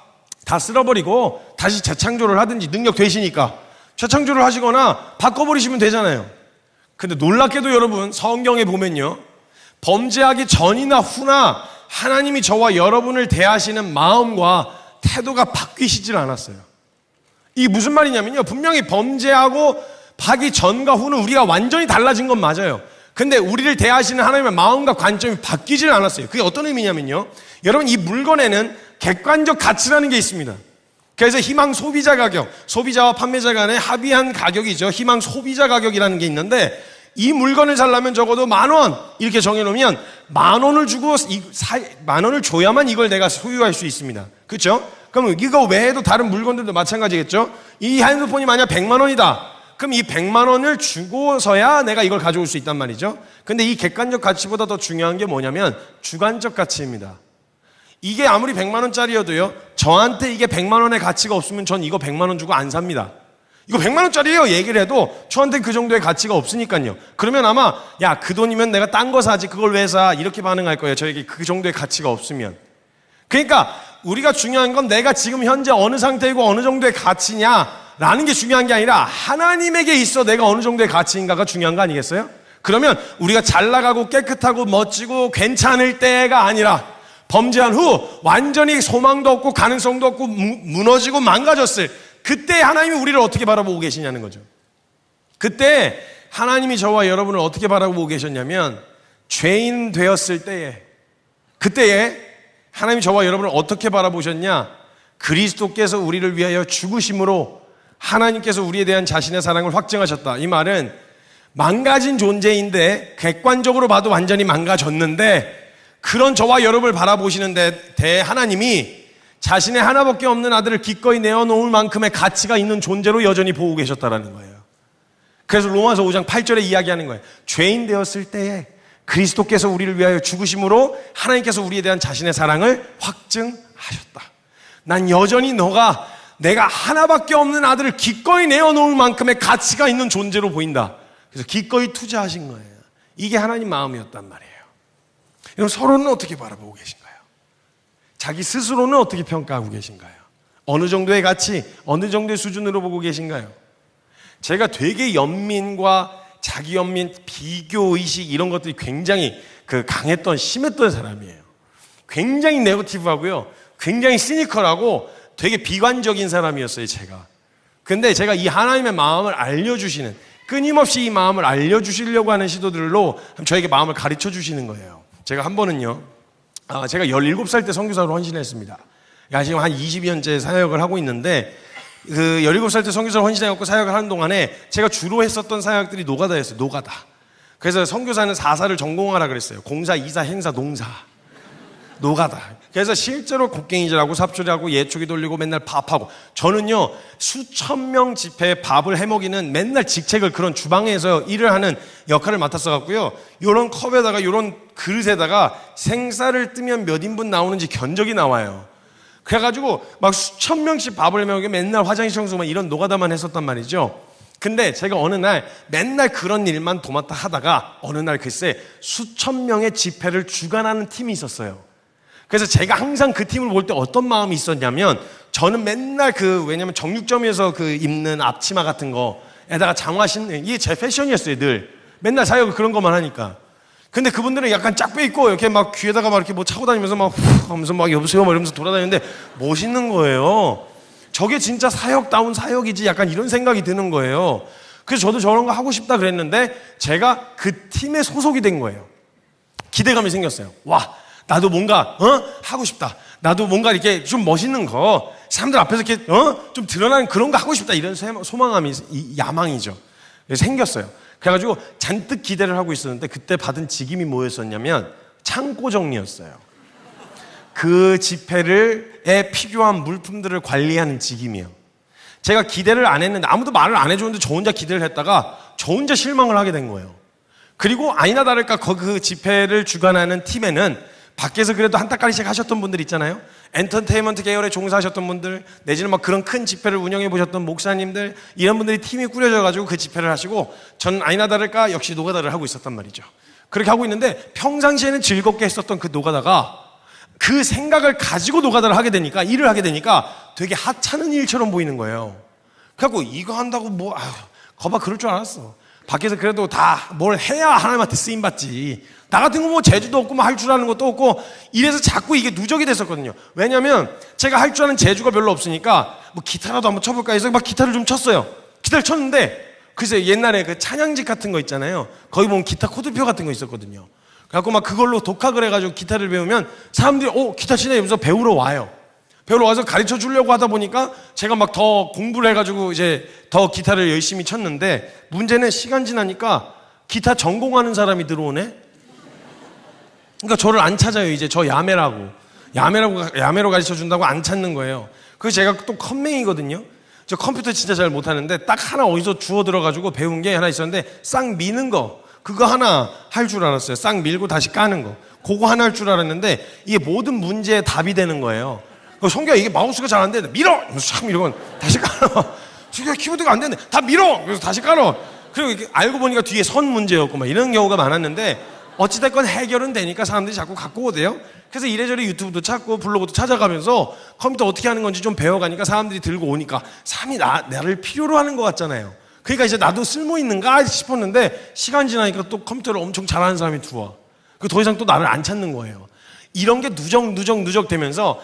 다 쓸어버리고 다시 재창조를 하든지, 능력 되시니까 재창조를 하시거나 바꿔버리시면 되잖아요. 근데 놀랍게도 여러분, 성경에 보면요, 범죄하기 전이나 후나 하나님이 저와 여러분을 대하시는 마음과 태도가 바뀌시질 않았어요. 이게 무슨 말이냐면요, 분명히 범죄하고 하기 전과 후는 우리가 완전히 달라진 건 맞아요. 근데 우리를 대하시는 하나님의 마음과 관점이 바뀌질 않았어요. 그게 어떤 의미냐면요, 여러분, 이 물건에는 객관적 가치라는 게 있습니다. 그래서 희망 소비자 가격, 소비자와 판매자 간의 합의한 가격이죠. 희망 소비자 가격이라는 게 있는데, 이 물건을 살려면 적어도 10,000원 이렇게 정해놓으면 10,000원을 주고 10,000원을 줘야만 이걸 내가 소유할 수 있습니다. 그렇죠? 그럼 이거 외에도 다른 물건들도 마찬가지겠죠? 이 핸드폰이 만약 100만 원이다. 그럼 이 100만 원을 주고서야 내가 이걸 가져올 수 있단 말이죠. 근데 이 객관적 가치보다 더 중요한 게 뭐냐면 주관적 가치입니다. 이게 아무리 100만 원짜리여도요, 저한테 이게 100만 원의 가치가 없으면 전 이거 100만 원 주고 안 삽니다. 이거 100만 원짜리예요 얘기를 해도 저한테 그 정도의 가치가 없으니까요. 그러면 아마 야, 그 돈이면 내가 딴 거 사지 그걸 왜 사, 이렇게 반응할 거예요. 저에게 그 정도의 가치가 없으면. 그러니까 우리가 중요한 건 내가 지금 현재 어느 상태이고 어느 정도의 가치냐라는 게 중요한 게 아니라 하나님에게 있어 내가 어느 정도의 가치인가가 중요한 거 아니겠어요? 그러면 우리가 잘 나가고 깨끗하고 멋지고 괜찮을 때가 아니라 범죄한 후 완전히 소망도 없고 가능성도 없고 무너지고 망가졌을 그때 하나님이 우리를 어떻게 바라보고 계시냐는 거죠. 그때 하나님이 저와 여러분을 어떻게 바라보고 계셨냐면, 죄인 되었을 때에, 그때에 하나님이 저와 여러분을 어떻게 바라보셨냐, 그리스도께서 우리를 위하여 죽으심으로 하나님께서 우리에 대한 자신의 사랑을 확증하셨다. 이 말은 망가진 존재인데 객관적으로 봐도 완전히 망가졌는데, 그런 저와 여러분을 바라보시는 데 하나님이 자신의 하나밖에 없는 아들을 기꺼이 내어놓을 만큼의 가치가 있는 존재로 여전히 보고 계셨다라는 거예요. 그래서 로마서 5장 8절에 이야기하는 거예요. 죄인 되었을 때에 그리스도께서 우리를 위하여 죽으심으로 하나님께서 우리에 대한 자신의 사랑을 확증하셨다. 난 여전히 내가 하나밖에 없는 아들을 기꺼이 내어놓을 만큼의 가치가 있는 존재로 보인다. 그래서 기꺼이 투자하신 거예요. 이게 하나님 마음이었단 말이에요. 여러분, 서로는 어떻게 바라보고 계신가요? 자기 스스로는 어떻게 평가하고 계신가요? 어느 정도의 가치, 어느 정도의 수준으로 보고 계신가요? 제가 되게 연민과 자기 연민, 비교의식 이런 것들이 굉장히 강했던, 심했던 사람이에요. 굉장히 네거티브하고요, 굉장히 시니컬하고 되게 비관적인 사람이었어요, 제가. 근데 제가 이 하나님의 마음을 알려주시는, 끊임없이 이 마음을 알려주시려고 하는 시도들로 저에게 마음을 가르쳐 주시는 거예요. 제가 한 번은요, 제가 17살 때 선교사로 헌신했습니다. 지금 한 20년째 사역을 하고 있는데, 17살 때 선교사로 헌신해갖고 사역을 하는 동안에 제가 주로 했었던 사역들이 노가다였어요. 노가다. 그래서 선교사는 4사를 전공하라 그랬어요. 공사, 이사, 행사, 농사. 노가다. 그래서 실제로 곡괭이질하고 삽질하고 예초기 돌리고 맨날 밥하고, 저는요 수천 명 집회에 밥을 해먹이는 맨날 직책을 그런 주방에서 일을 하는 역할을 맡았어 갖고요, 요런 컵에다가 요런 그릇에다가 생쌀을 뜨면 몇 인분 나오는지 견적이 나와요. 그래가지고 막 수천 명씩 밥을 해먹이 맨날 화장실 청소만 이런 노가다만 했었단 말이죠. 근데 제가 어느 날 맨날 그런 일만 도맡아 하다가 어느 날 글쎄 수천 명의 집회를 주관하는 팀이 있었어요. 그래서 제가 항상 그 팀을 볼 때 어떤 마음이 있었냐면, 저는 맨날 왜냐면 정육점에서 입는 앞치마 같은 거에다가 장화 신는, 이게 제 패션이었어요. 늘 맨날 사역 그런 것만 하니까. 근데 그분들은 약간 쫙 빼입고 이렇게 막 귀에다가 막 이렇게 뭐 차고 다니면서 막 후 하면서 막 여보세요 막 이러면서 돌아다니는데 멋있는 거예요. 저게 진짜 사역다운 사역이지, 약간 이런 생각이 드는 거예요. 그래서 저도 저런 거 하고 싶다 그랬는데 제가 그 팀에 소속이 된 거예요. 기대감이 생겼어요. 와, 나도 뭔가 하고 싶다. 나도 뭔가 이렇게 좀 멋있는 거, 사람들 앞에서 이렇게 좀 드러나는 그런 거 하고 싶다. 이런 소망감이, 야망이죠. 그래서 생겼어요. 그래가지고 잔뜩 기대를 하고 있었는데 그때 받은 직임이 뭐였었냐면 창고 정리였어요. 그 집회에 필요한 물품들을 관리하는 직임이에요. 제가 기대를 안 했는데, 아무도 말을 안 해줬는데 저 혼자 기대를 했다가 저 혼자 실망을 하게 된 거예요. 그리고 아니나 다를까 그 집회를 주관하는 팀에는 밖에서 그래도 한따까리씩 하셨던 분들 있잖아요. 엔터테인먼트 계열에 종사하셨던 분들, 내지는 막 그런 큰 집회를 운영해 보셨던 목사님들, 이런 분들이 팀이 꾸려져가지고 그 집회를 하시고, 저는 아니나 다를까 역시 노가다를 하고 있었단 말이죠. 그렇게 하고 있는데 평상시에는 즐겁게 했었던 그 노가다가 그 생각을 가지고 노가다를 하게 되니까, 일을 하게 되니까 되게 하찮은 일처럼 보이는 거예요. 그래갖고 이거 한다고 뭐 거봐 그럴 줄 알았어. 밖에서 그래도 다 뭘 해야 하나님한테 쓰임받지. 나 같은 거 뭐 재주도 없고 뭐 할 줄 아는 것도 없고, 이래서 자꾸 이게 누적이 됐었거든요. 왜냐면 제가 할 줄 아는 재주가 별로 없으니까 뭐 기타라도 한번 쳐볼까 해서 막 기타를 좀 쳤어요. 기타를 쳤는데 글쎄 옛날에 그 찬양집 같은 거 있잖아요. 거기 보면 기타 코드표 같은 거 있었거든요. 그래갖고 막 그걸로 독학을 해가지고 기타를 배우면 사람들이 기타 치네 이러면서 배우러 와요. 배우러 와서 가르쳐 주려고 하다 보니까 제가 막 더 공부를 해가지고 이제 더 기타를 열심히 쳤는데, 문제는 시간 지나니까 기타 전공하는 사람이 들어오네? 그러니까 저를 안 찾아요. 이제 저 야매로 가르쳐 준다고 안 찾는 거예요. 그래서 제가 또 컴맹이거든요. 저 컴퓨터 진짜 잘 못하는데 딱 하나 어디서 주워 들어가지고 배운 게 하나 있었는데, 싹 미는 거, 그거 하나 할 줄 알았어요. 싹 밀고 다시 까는 거, 그거 하나 할 줄 알았는데 이게 모든 문제의 답이 되는 거예요. 성규야 이게 마우스가 잘 안 되는데 밀어! 참 이러면 다시 깔아. 성규야 키보드가 안 되는데 다 밀어! 그래서 다시 깔아. 그리고 이렇게 알고 보니까 뒤에 선 문제였고 막 이런 경우가 많았는데, 어찌됐건 해결은 되니까 사람들이 자꾸 갖고 오대요. 그래서 이래저래 유튜브도 찾고 블로그도 찾아가면서 컴퓨터 어떻게 하는 건지 좀 배워가니까 사람들이 들고 오니까 사람이 나를 필요로 하는 것 같잖아요. 그러니까 이제 나도 쓸모 있는가 싶었는데, 시간 지나니까 또 컴퓨터를 엄청 잘하는 사람이 들어와. 더 이상 또 나를 안 찾는 거예요. 이런 게 누적 되면서,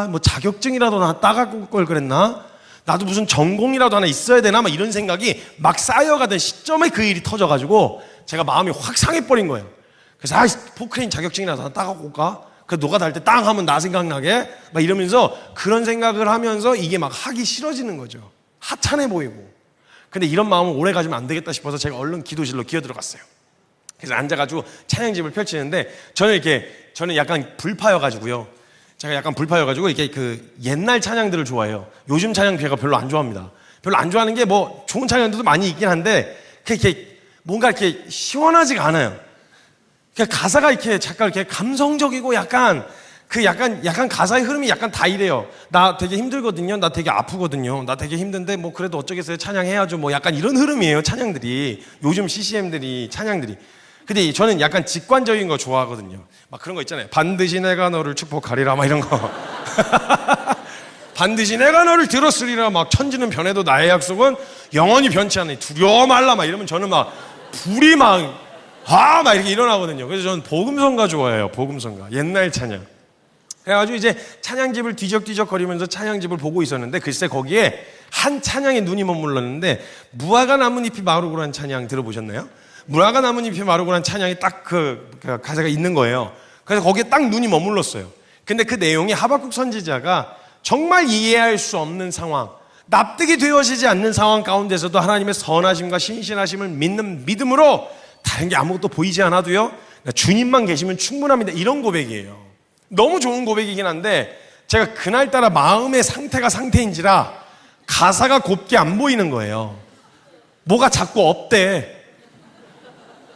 뭐 자격증이라도 하나 따갈 걸 그랬나? 나도 무슨 전공이라도 하나 있어야 되나? 막 이런 생각이 막 쌓여가던 시점에 그 일이 터져가지고 제가 마음이 확 상해버린 거예요. 그래서 포크레인 자격증이라도 하나 따갖고 올까? 그 노가다 할 때 땅 하면 나 생각나게? 막 이러면서 그런 생각을 하면서 이게 막 하기 싫어지는 거죠. 하찮아 보이고. 근데 이런 마음을 오래 가지면 안 되겠다 싶어서 제가 얼른 기도실로 기어 들어갔어요. 그래서 앉아가지고 찬양집을 펼치는데, 저는 약간 불파여가지고요. 제가 약간 불파여가지고 이렇게 옛날 찬양들을 좋아해요. 요즘 찬양 제가 별로 안 좋아합니다. 별로 안 좋아하는 게 뭐 좋은 찬양들도 많이 있긴 한데, 이렇게 뭔가 이렇게 시원하지가 않아요. 그러니까 가사가 이렇게 잠깐 이렇게 감성적이고 약간 가사의 흐름이 약간 다 이래요. 나 되게 힘들거든요. 나 되게 아프거든요. 나 되게 힘든데 뭐 그래도 어쩌겠어요. 찬양해야죠. 뭐 약간 이런 흐름이에요. 찬양들이. 요즘 CCM들이 찬양들이. 근데 저는 약간 직관적인 거 좋아하거든요. 막 그런 거 있잖아요. 반드시 내가 너를 축복하리라 막 이런 거. 반드시 내가 너를 들었으리라, 막 천지는 변해도 나의 약속은 영원히 변치 않으니 두려워 말라 막 이러면 저는 막 불이 막 이렇게 일어나거든요. 그래서 저는 복음성가 좋아해요. 복음성가. 옛날 찬양. 그래가지고 이제 찬양집을 뒤적뒤적 거리면서 찬양집을 보고 있었는데, 글쎄 거기에 한 찬양에 눈이 머물렀는데, 무화과 나뭇잎이 마르고란 찬양 들어보셨나요? 무화과 나뭇잎이 마르고란 찬양이 딱 그 가사가 있는 거예요. 그래서 거기에 딱 눈이 머물렀어요. 근데 그 내용이 하박국 선지자가 정말 이해할 수 없는 상황, 납득이 되어지지 않는 상황 가운데서도 하나님의 선하심과 신실하심을 믿는 믿음으로 다른 게 아무것도 보이지 않아도요, 주님만 계시면 충분합니다, 이런 고백이에요. 너무 좋은 고백이긴 한데 제가 그날따라 마음의 상태가 상태인지라 가사가 곱게 안 보이는 거예요. 뭐가 자꾸 없대.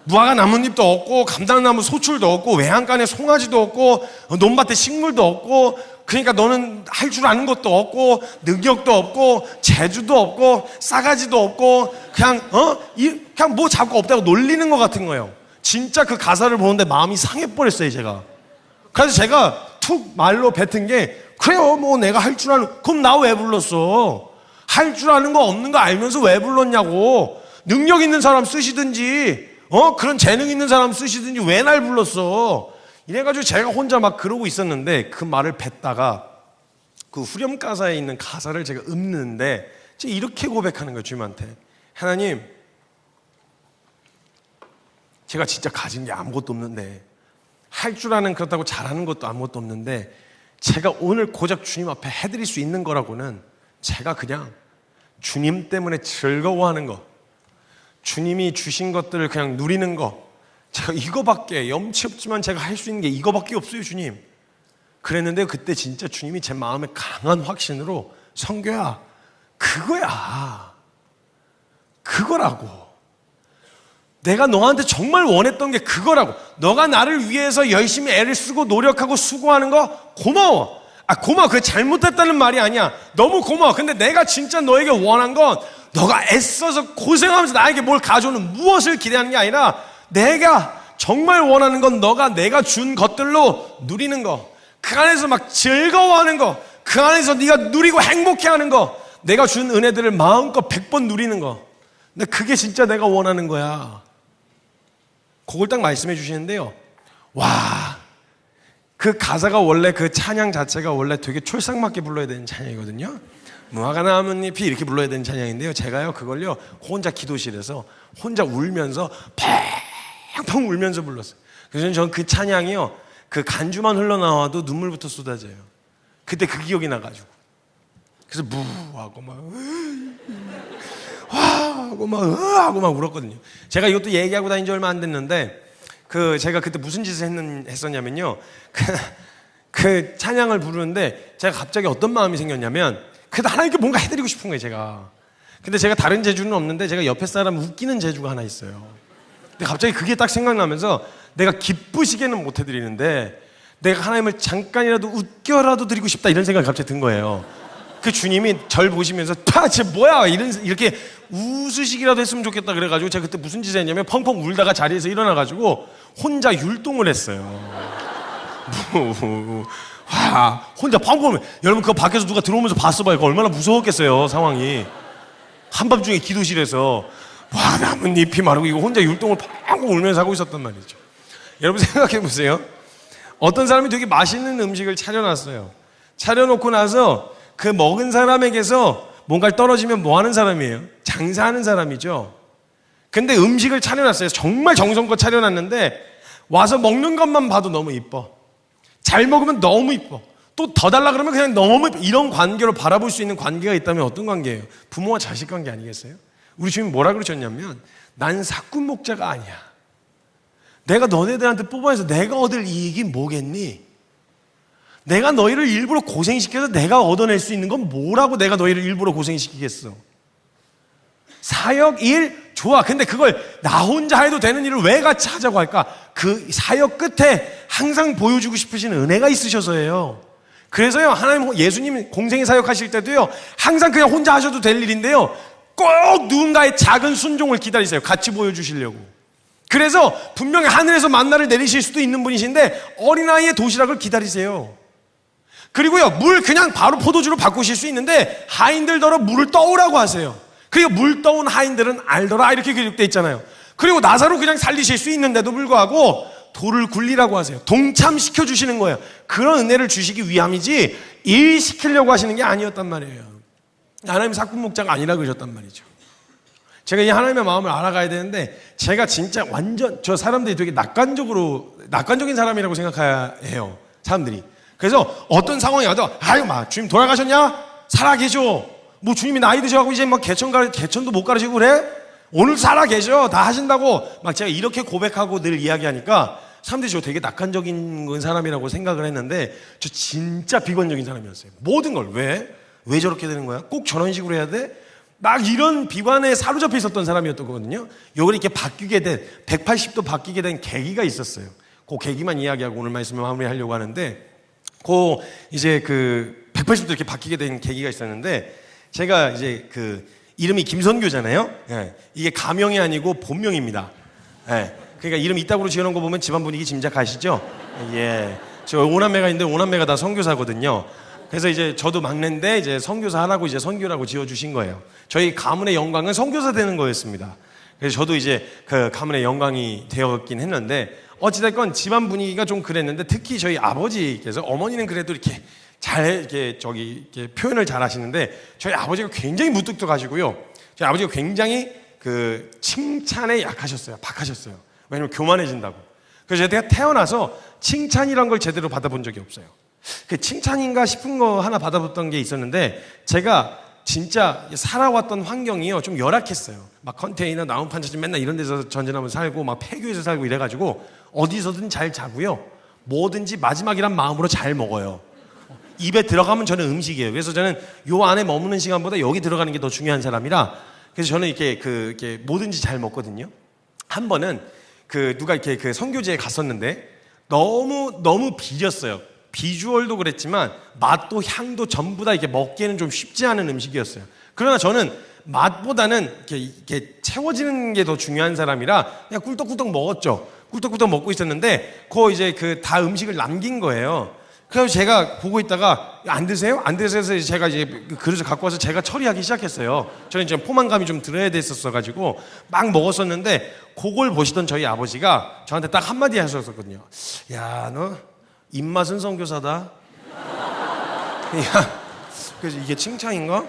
무화과 나뭇잎도 없고 감당나무 소출도 없고 외양간에 송아지도 없고 논밭에 식물도 없고, 그러니까 너는 할 줄 아는 것도 없고 능력도 없고 재주도 없고 싸가지도 없고 그냥 그냥 뭐 자꾸 없다고 놀리는 것 같은 거예요. 진짜 그 가사를 보는데 마음이 상해버렸어요 제가. 그래서 제가 툭 말로 뱉은 게, 그래요 뭐 내가 할 줄 아는, 그럼 나 왜 불렀어? 할 줄 아는 거 없는 거 알면서 왜 불렀냐고. 능력 있는 사람 쓰시든지 그런 재능 있는 사람 쓰시든지 왜 날 불렀어? 이래가지고 제가 혼자 막 그러고 있었는데, 그 말을 뱉다가 그 후렴 가사에 있는 가사를 제가 읊는데 제가 이렇게 고백하는 거예요 주님한테. 하나님, 제가 진짜 가진 게 아무것도 없는데, 할 줄 아는, 그렇다고 잘하는 것도 아무것도 없는데, 제가 오늘 고작 주님 앞에 해드릴 수 있는 거라고는 제가 그냥 주님 때문에 즐거워하는 거, 주님이 주신 것들을 그냥 누리는 거, 제가 이거밖에, 염치 없지만 제가 할 수 있는 게 이거밖에 없어요 주님. 그랬는데 그때 진짜 주님이 제 마음에 강한 확신으로, 성교야 그거야, 그거라고. 내가 너한테 정말 원했던 게 그거라고. 너가 나를 위해서 열심히 애를 쓰고 노력하고 수고하는 거 고마워. 고마워. 그게 잘못했다는 말이 아니야. 너무 고마워. 근데 내가 진짜 너에게 원한 건 너가 애써서 고생하면서 나에게 뭘 가져오는 무엇을 기대하는 게 아니라, 내가 정말 원하는 건 너가 내가 준 것들로 누리는 거, 그 안에서 막 즐거워하는 거, 그 안에서 네가 누리고 행복해하는 거, 내가 준 은혜들을 마음껏 100번 누리는 거. 근데 그게 진짜 내가 원하는 거야. 그걸 딱 말씀해 주시는데요, 와, 그 가사가 원래, 그 찬양 자체가 원래 되게 촐싹맞게 불러야 되는 찬양이거든요. 무화과 나뭇잎이 이렇게 불러야 되는 찬양인데요, 제가요 그걸요 혼자 기도실에서 혼자 울면서 펑펑 울면서 불렀어요. 그래서 저는 그 찬양이요, 그 간주만 흘러나와도 눈물부터 쏟아져요. 그때 그 기억이 나가지고, 그래서 무하고 막 하고 막 울었거든요. 제가 이것도 얘기하고 다닌 지 얼마 안 됐는데, 제가 그때 무슨 짓을 했었냐면요, 그 찬양을 부르는데 제가 갑자기 어떤 마음이 생겼냐면, 그래도 하나님께 뭔가 해드리고 싶은 거예요 제가. 근데 제가 다른 재주는 없는데 제가 옆에 사람 웃기는 재주가 하나 있어요. 근데 갑자기 그게 딱 생각나면서, 내가 기쁘시게는 못 해드리는데 내가 하나님을 잠깐이라도 웃겨라도 드리고 싶다, 이런 생각이 갑자기 든 거예요. 그 주님이 절 보시면서 쟤 뭐야 이렇게 웃으시기라도 했으면 좋겠다 그래가지고, 제가 그때 무슨 짓을 했냐면 펑펑 울다가 자리에서 일어나가지고 혼자 율동을 했어요. 와, 혼자 펑펑. 여러분 그거 밖에서 누가 들어오면서 봤어봐요. 그거 얼마나 무서웠겠어요 상황이. 한밤중에 기도실에서 와, 나뭇잎이 마르고 이거 혼자 율동을 펑펑 울면서 하고 있었단 말이죠. 여러분 생각해 보세요. 어떤 사람이 되게 맛있는 음식을 차려놨어요. 차려놓고 나서 그 먹은 사람에게서 뭔가를 떨어지면 뭐 하는 사람이에요? 장사하는 사람이죠. 근데 음식을 차려놨어요. 정말 정성껏 차려놨는데 와서 먹는 것만 봐도 너무 이뻐. 잘 먹으면 너무 이뻐. 또 더 달라 그러면 그냥 너무 이뻐. 이런 관계로 바라볼 수 있는 관계가 있다면 어떤 관계예요? 부모와 자식 관계 아니겠어요? 우리 주님이 뭐라 그러셨냐면, 난 사꾼 목자가 아니야. 내가 너네들한테 뽑아내서 내가 얻을 이익이 뭐겠니? 내가 너희를 일부러 고생시켜서 내가 얻어낼 수 있는 건 뭐라고 내가 너희를 일부러 고생시키겠어? 사역 일 좋아. 근데 그걸 나 혼자 해도 되는 일을 왜 같이 하자고 할까? 그 사역 끝에 항상 보여주고 싶으신 은혜가 있으셔서예요. 그래서요, 하나님, 예수님 공생의 사역하실 때도요, 항상 그냥 혼자 하셔도 될 일인데요, 꼭 누군가의 작은 순종을 기다리세요. 같이 보여주시려고. 그래서 분명히 하늘에서 만나를 내리실 수도 있는 분이신데 어린아이의 도시락을 기다리세요. 그리고요, 물 그냥 바로 포도주로 바꾸실 수 있는데 하인들더러 물을 떠오라고 하세요. 그리고 물 떠온 하인들은 알더라, 이렇게 기록되어 있잖아요. 그리고 나사로 그냥 살리실 수 있는데도 불구하고 돌을 굴리라고 하세요. 동참시켜 주시는 거예요. 그런 은혜를 주시기 위함이지 일 시키려고 하시는 게 아니었단 말이에요. 하나님 사꾼 목자가 아니라 그러셨단 말이죠. 제가 이 하나님의 마음을 알아가야 되는데, 제가 진짜 완전, 저 사람들이 되게 낙관적인 사람이라고 생각해요 사람들이. 그래서 어떤 상황이 와도, 아유 막 주님 돌아가셨냐? 살아계셔. 뭐 주님이 나이 드셔가지고 이제 막 개천도 못 가르치고 그래? 오늘 살아계셔. 다 하신다고 막 제가 이렇게 고백하고 늘 이야기하니까 사람들이 저 되게 낙관적인 사람이라고 생각을 했는데 저 진짜 비관적인 사람이었어요. 모든 걸 왜 저렇게 되는 거야? 꼭 저런 식으로 해야 돼? 막 이런 비관에 사로잡혀 있었던 사람이었던 거거든요. 요걸 이렇게 바뀌게 된 180도 바뀌게 된 계기가 있었어요. 그 계기만 이야기하고 오늘 말씀을 마무리하려고 하는데 이제 180도 이렇게 바뀌게 된 계기가 있었는데 제가 이제 이름이 김선교잖아요. 예, 이게 가명이 아니고 본명입니다. 예, 그러니까 이름 이따구로 지어놓은 거 보면 집안 분위기 짐작하시죠? 예, 저 5남매가 있는데 5남매가 다 선교사거든요. 그래서 이제 저도 막내인데 이제 선교사 하라고 이제 선교라고 지어주신 거예요. 저희 가문의 영광은 선교사 되는 거였습니다. 그래서 저도 이제 그 가문의 영광이 되었긴 했는데 어찌됐건 집안 분위기가 좀 그랬는데 특히 저희 아버지께서 어머니는 그래도 이렇게 이렇게 표현을 잘 하시는데 저희 아버지가 굉장히 무뚝뚝하시고요. 저희 아버지가 굉장히 칭찬에 약하셨어요. 박하셨어요. 왜냐면 교만해진다고. 그래서 제가 태어나서 칭찬이란 걸 제대로 받아본 적이 없어요. 칭찬인가 싶은 거 하나 받아봤던 게 있었는데 제가 진짜 살아왔던 환경이요 좀 열악했어요. 막 컨테이너 나무판자집 맨날 이런 데서 전전하면서 살고 막 폐교에서 살고 이래가지고 어디서든 잘 자고요. 뭐든지 마지막이란 마음으로 잘 먹어요. 입에 들어가면 저는 음식이에요. 그래서 저는 요 안에 머무는 시간보다 여기 들어가는 게 더 중요한 사람이라 그래서 저는 이렇게 뭐든지 잘 먹거든요. 한 번은 누가 이렇게 선교지에 갔었는데 너무 비렸어요. 비주얼도 그랬지만 맛도 향도 전부 다 이렇게 먹기에는 좀 쉽지 않은 음식이었어요. 그러나 저는 맛보다는 이렇게 채워지는 게 더 중요한 사람이라 그냥 꿀떡꿀떡 먹었죠. 꿀떡꿀떡 먹고 있었는데 이제 다 음식을 남긴 거예요. 그래서 제가 보고 있다가 안 드세요? 안 드세요? 해서 제가 이제 그릇을 갖고 와서 제가 처리하기 시작했어요. 저는 이제 포만감이 좀 들어야 됐었어가지고 막 먹었었는데 그걸 보시던 저희 아버지가 저한테 딱 한마디 하셨었거든요. 야, 너 입맛은 선교사다. 야, 그래서 이게 칭찬인가?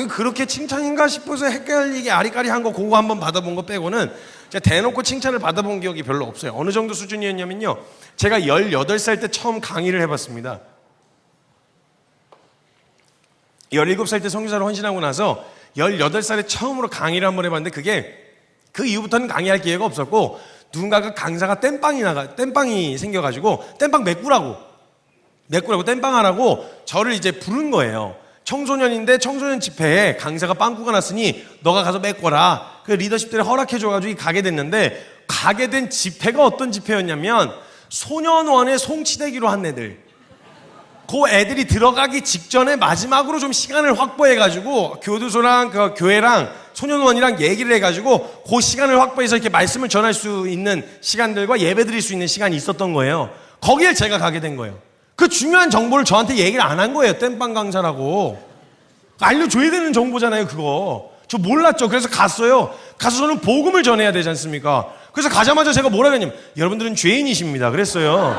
그렇게 칭찬인가 싶어서 헷갈리게 아리까리한 거 그거 한번 받아본 거 빼고는 제가 대놓고 칭찬을 받아본 기억이 별로 없어요. 어느 정도 수준이었냐면요. 제가 18살 때 처음 강의를 해봤습니다. 17살 때 선교사로 헌신하고 나서 18살에 처음으로 강의를 한번 해봤는데 그 이후부터는 강의할 기회가 없었고 누군가가 강사가 땜빵이 생겨가지고 땜빵 메꾸라고 땜빵하라고 저를 이제 부른 거예요. 청소년인데 청소년 집회에 강사가 빵꾸가 났으니 너가 가서 메꿔라. 그 리더십들이 허락해줘가지고 가게 됐는데 가게 된 집회가 어떤 집회였냐면 소년원에 송치되기로 한 애들 그 애들이 들어가기 직전에 마지막으로 좀 시간을 확보해가지고 교도소랑 교회랑 소년원이랑 얘기를 해가지고 그 시간을 확보해서 이렇게 말씀을 전할 수 있는 시간들과 예배 드릴 수 있는 시간이 있었던 거예요. 거기에 제가 가게 된 거예요. 그 중요한 정보를 저한테 얘기를 안 한 거예요. 땜빵 강사라고. 알려줘야 되는 정보잖아요, 그거. 저 몰랐죠. 그래서 갔어요. 가서 저는 복음을 전해야 되지 않습니까? 그래서 가자마자 제가 뭐라 그랬냐면 여러분들은 죄인이십니다. 그랬어요.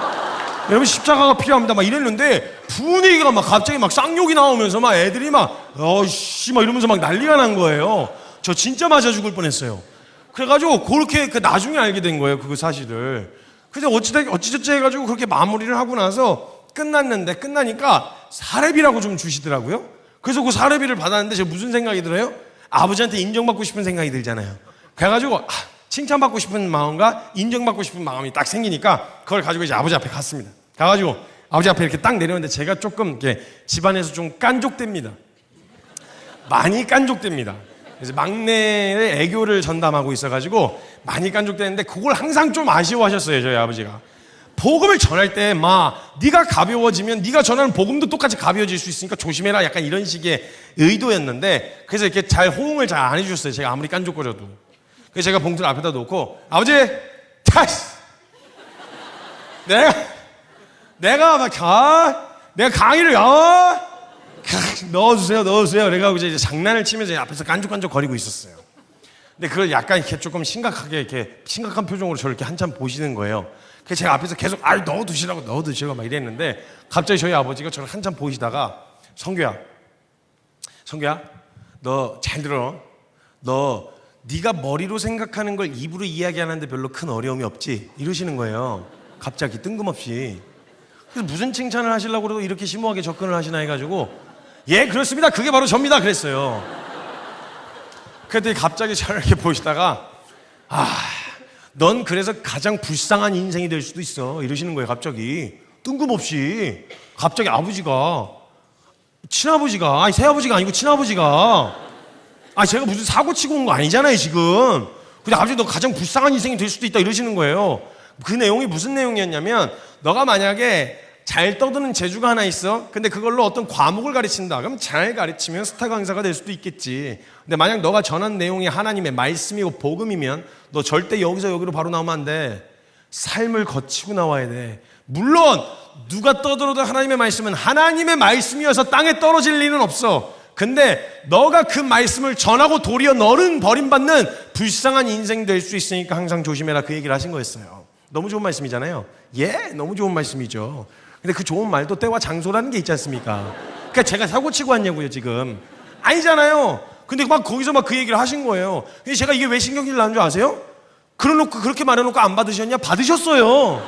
여러분 십자가가 필요합니다. 막 이랬는데 분위기가 막 갑자기 막 쌍욕이 나오면서 막 애들이 막 어씨 막 이러면서 막 난리가 난 거예요. 저 진짜 맞아 죽을 뻔했어요. 그래가지고 그렇게 나중에 알게 된 거예요. 그 사실을. 그래서 어찌저찌 해가지고 그렇게 마무리를 하고 나서 끝나니까 사례비라고 좀 주시더라고요. 그래서 그 사례비를 받았는데 제가 무슨 생각이 들어요? 아버지한테 인정받고 싶은 생각이 들잖아요. 그래가지고 칭찬받고 싶은 마음과 인정받고 싶은 마음이 딱 생기니까 그걸 가지고 이제 아버지 앞에 갔습니다. 가가지고 아버지 앞에 이렇게 딱 내려오는데 제가 조금 이렇게 집안에서 좀 깐족됩니다. 많이 깐족됩니다. 그래서 막내의 애교를 전담하고 있어가지고 많이 깐족되는데 그걸 항상 좀 아쉬워하셨어요. 저희 아버지가. 복음을 전할 때 네가 가벼워지면 네가 전하는 복음도 똑같이 가벼워질 수 있으니까 조심해라 약간 이런 식의 의도였는데 그래서 이렇게 잘 호응을 잘 안 해주셨어요. 제가 아무리 깐족거려도. 그래서 제가 봉투를 앞에다 놓고 아버지 내가 강의를 넣어주세요 그래가지고 이제 장난을 치면서 앞에서 깐족깐족 거리고 있었어요. 근데 그걸 약간 이렇게 조금 심각한 표정으로 저를 이렇게 한참 보시는 거예요. 그래서 제가 앞에서 계속 넣어두시라고 막 이랬는데 갑자기 저희 아버지가 저를 한참 보시다가 성규야 너 잘 들어. 네가 머리로 생각하는 걸 입으로 이야기하는데 별로 큰 어려움이 없지? 이러시는 거예요. 갑자기 뜬금없이. 그래서 무슨 칭찬을 하시려고 그래도 이렇게 심오하게 접근을 하시나 해가지고 예 그렇습니다. 그게 바로 접니다. 그랬어요. 그랬더니 갑자기 저를 이렇게 보시다가 넌 그래서 가장 불쌍한 인생이 될 수도 있어. 이러시는 거예요, 갑자기. 뜬금없이. 갑자기 아버지가, 친아버지가, 아니, 새아버지가 아니고 친아버지가, 아니, 제가 무슨 사고 치고 온 거 아니잖아요, 지금. 근데 아버지 너 가장 불쌍한 인생이 될 수도 있다 이러시는 거예요. 그 내용이 무슨 내용이었냐면, 너가 만약에 잘 떠드는 재주가 하나 있어. 근데 그걸로 어떤 과목을 가르친다. 그럼 잘 가르치면 스타 강사가 될 수도 있겠지. 근데 만약 너가 전한 내용이 하나님의 말씀이고 복음이면 너 절대 여기서 여기로 바로 나오면 안 돼. 삶을 거치고 나와야 돼. 물론 누가 떠들어도 하나님의 말씀은 하나님의 말씀이어서 땅에 떨어질 리는 없어. 근데 너가 그 말씀을 전하고 도리어 너는 버림받는 불쌍한 인생 될 수 있으니까 항상 조심해라, 그 얘기를 하신 거였어요. 너무 좋은 말씀이잖아요. 예, 너무 좋은 말씀이죠. 근데 그 좋은 말도 때와 장소라는 게 있지 않습니까? 그러니까 제가 사고치고 왔냐고요, 지금. 아니잖아요. 근데 막 거기서 막 그 얘기를 하신 거예요. 근데 제가 이게 왜 신경질 나는 줄 아세요? 그래놓고 그렇게 말해놓고 안 받으셨냐? 받으셨어요.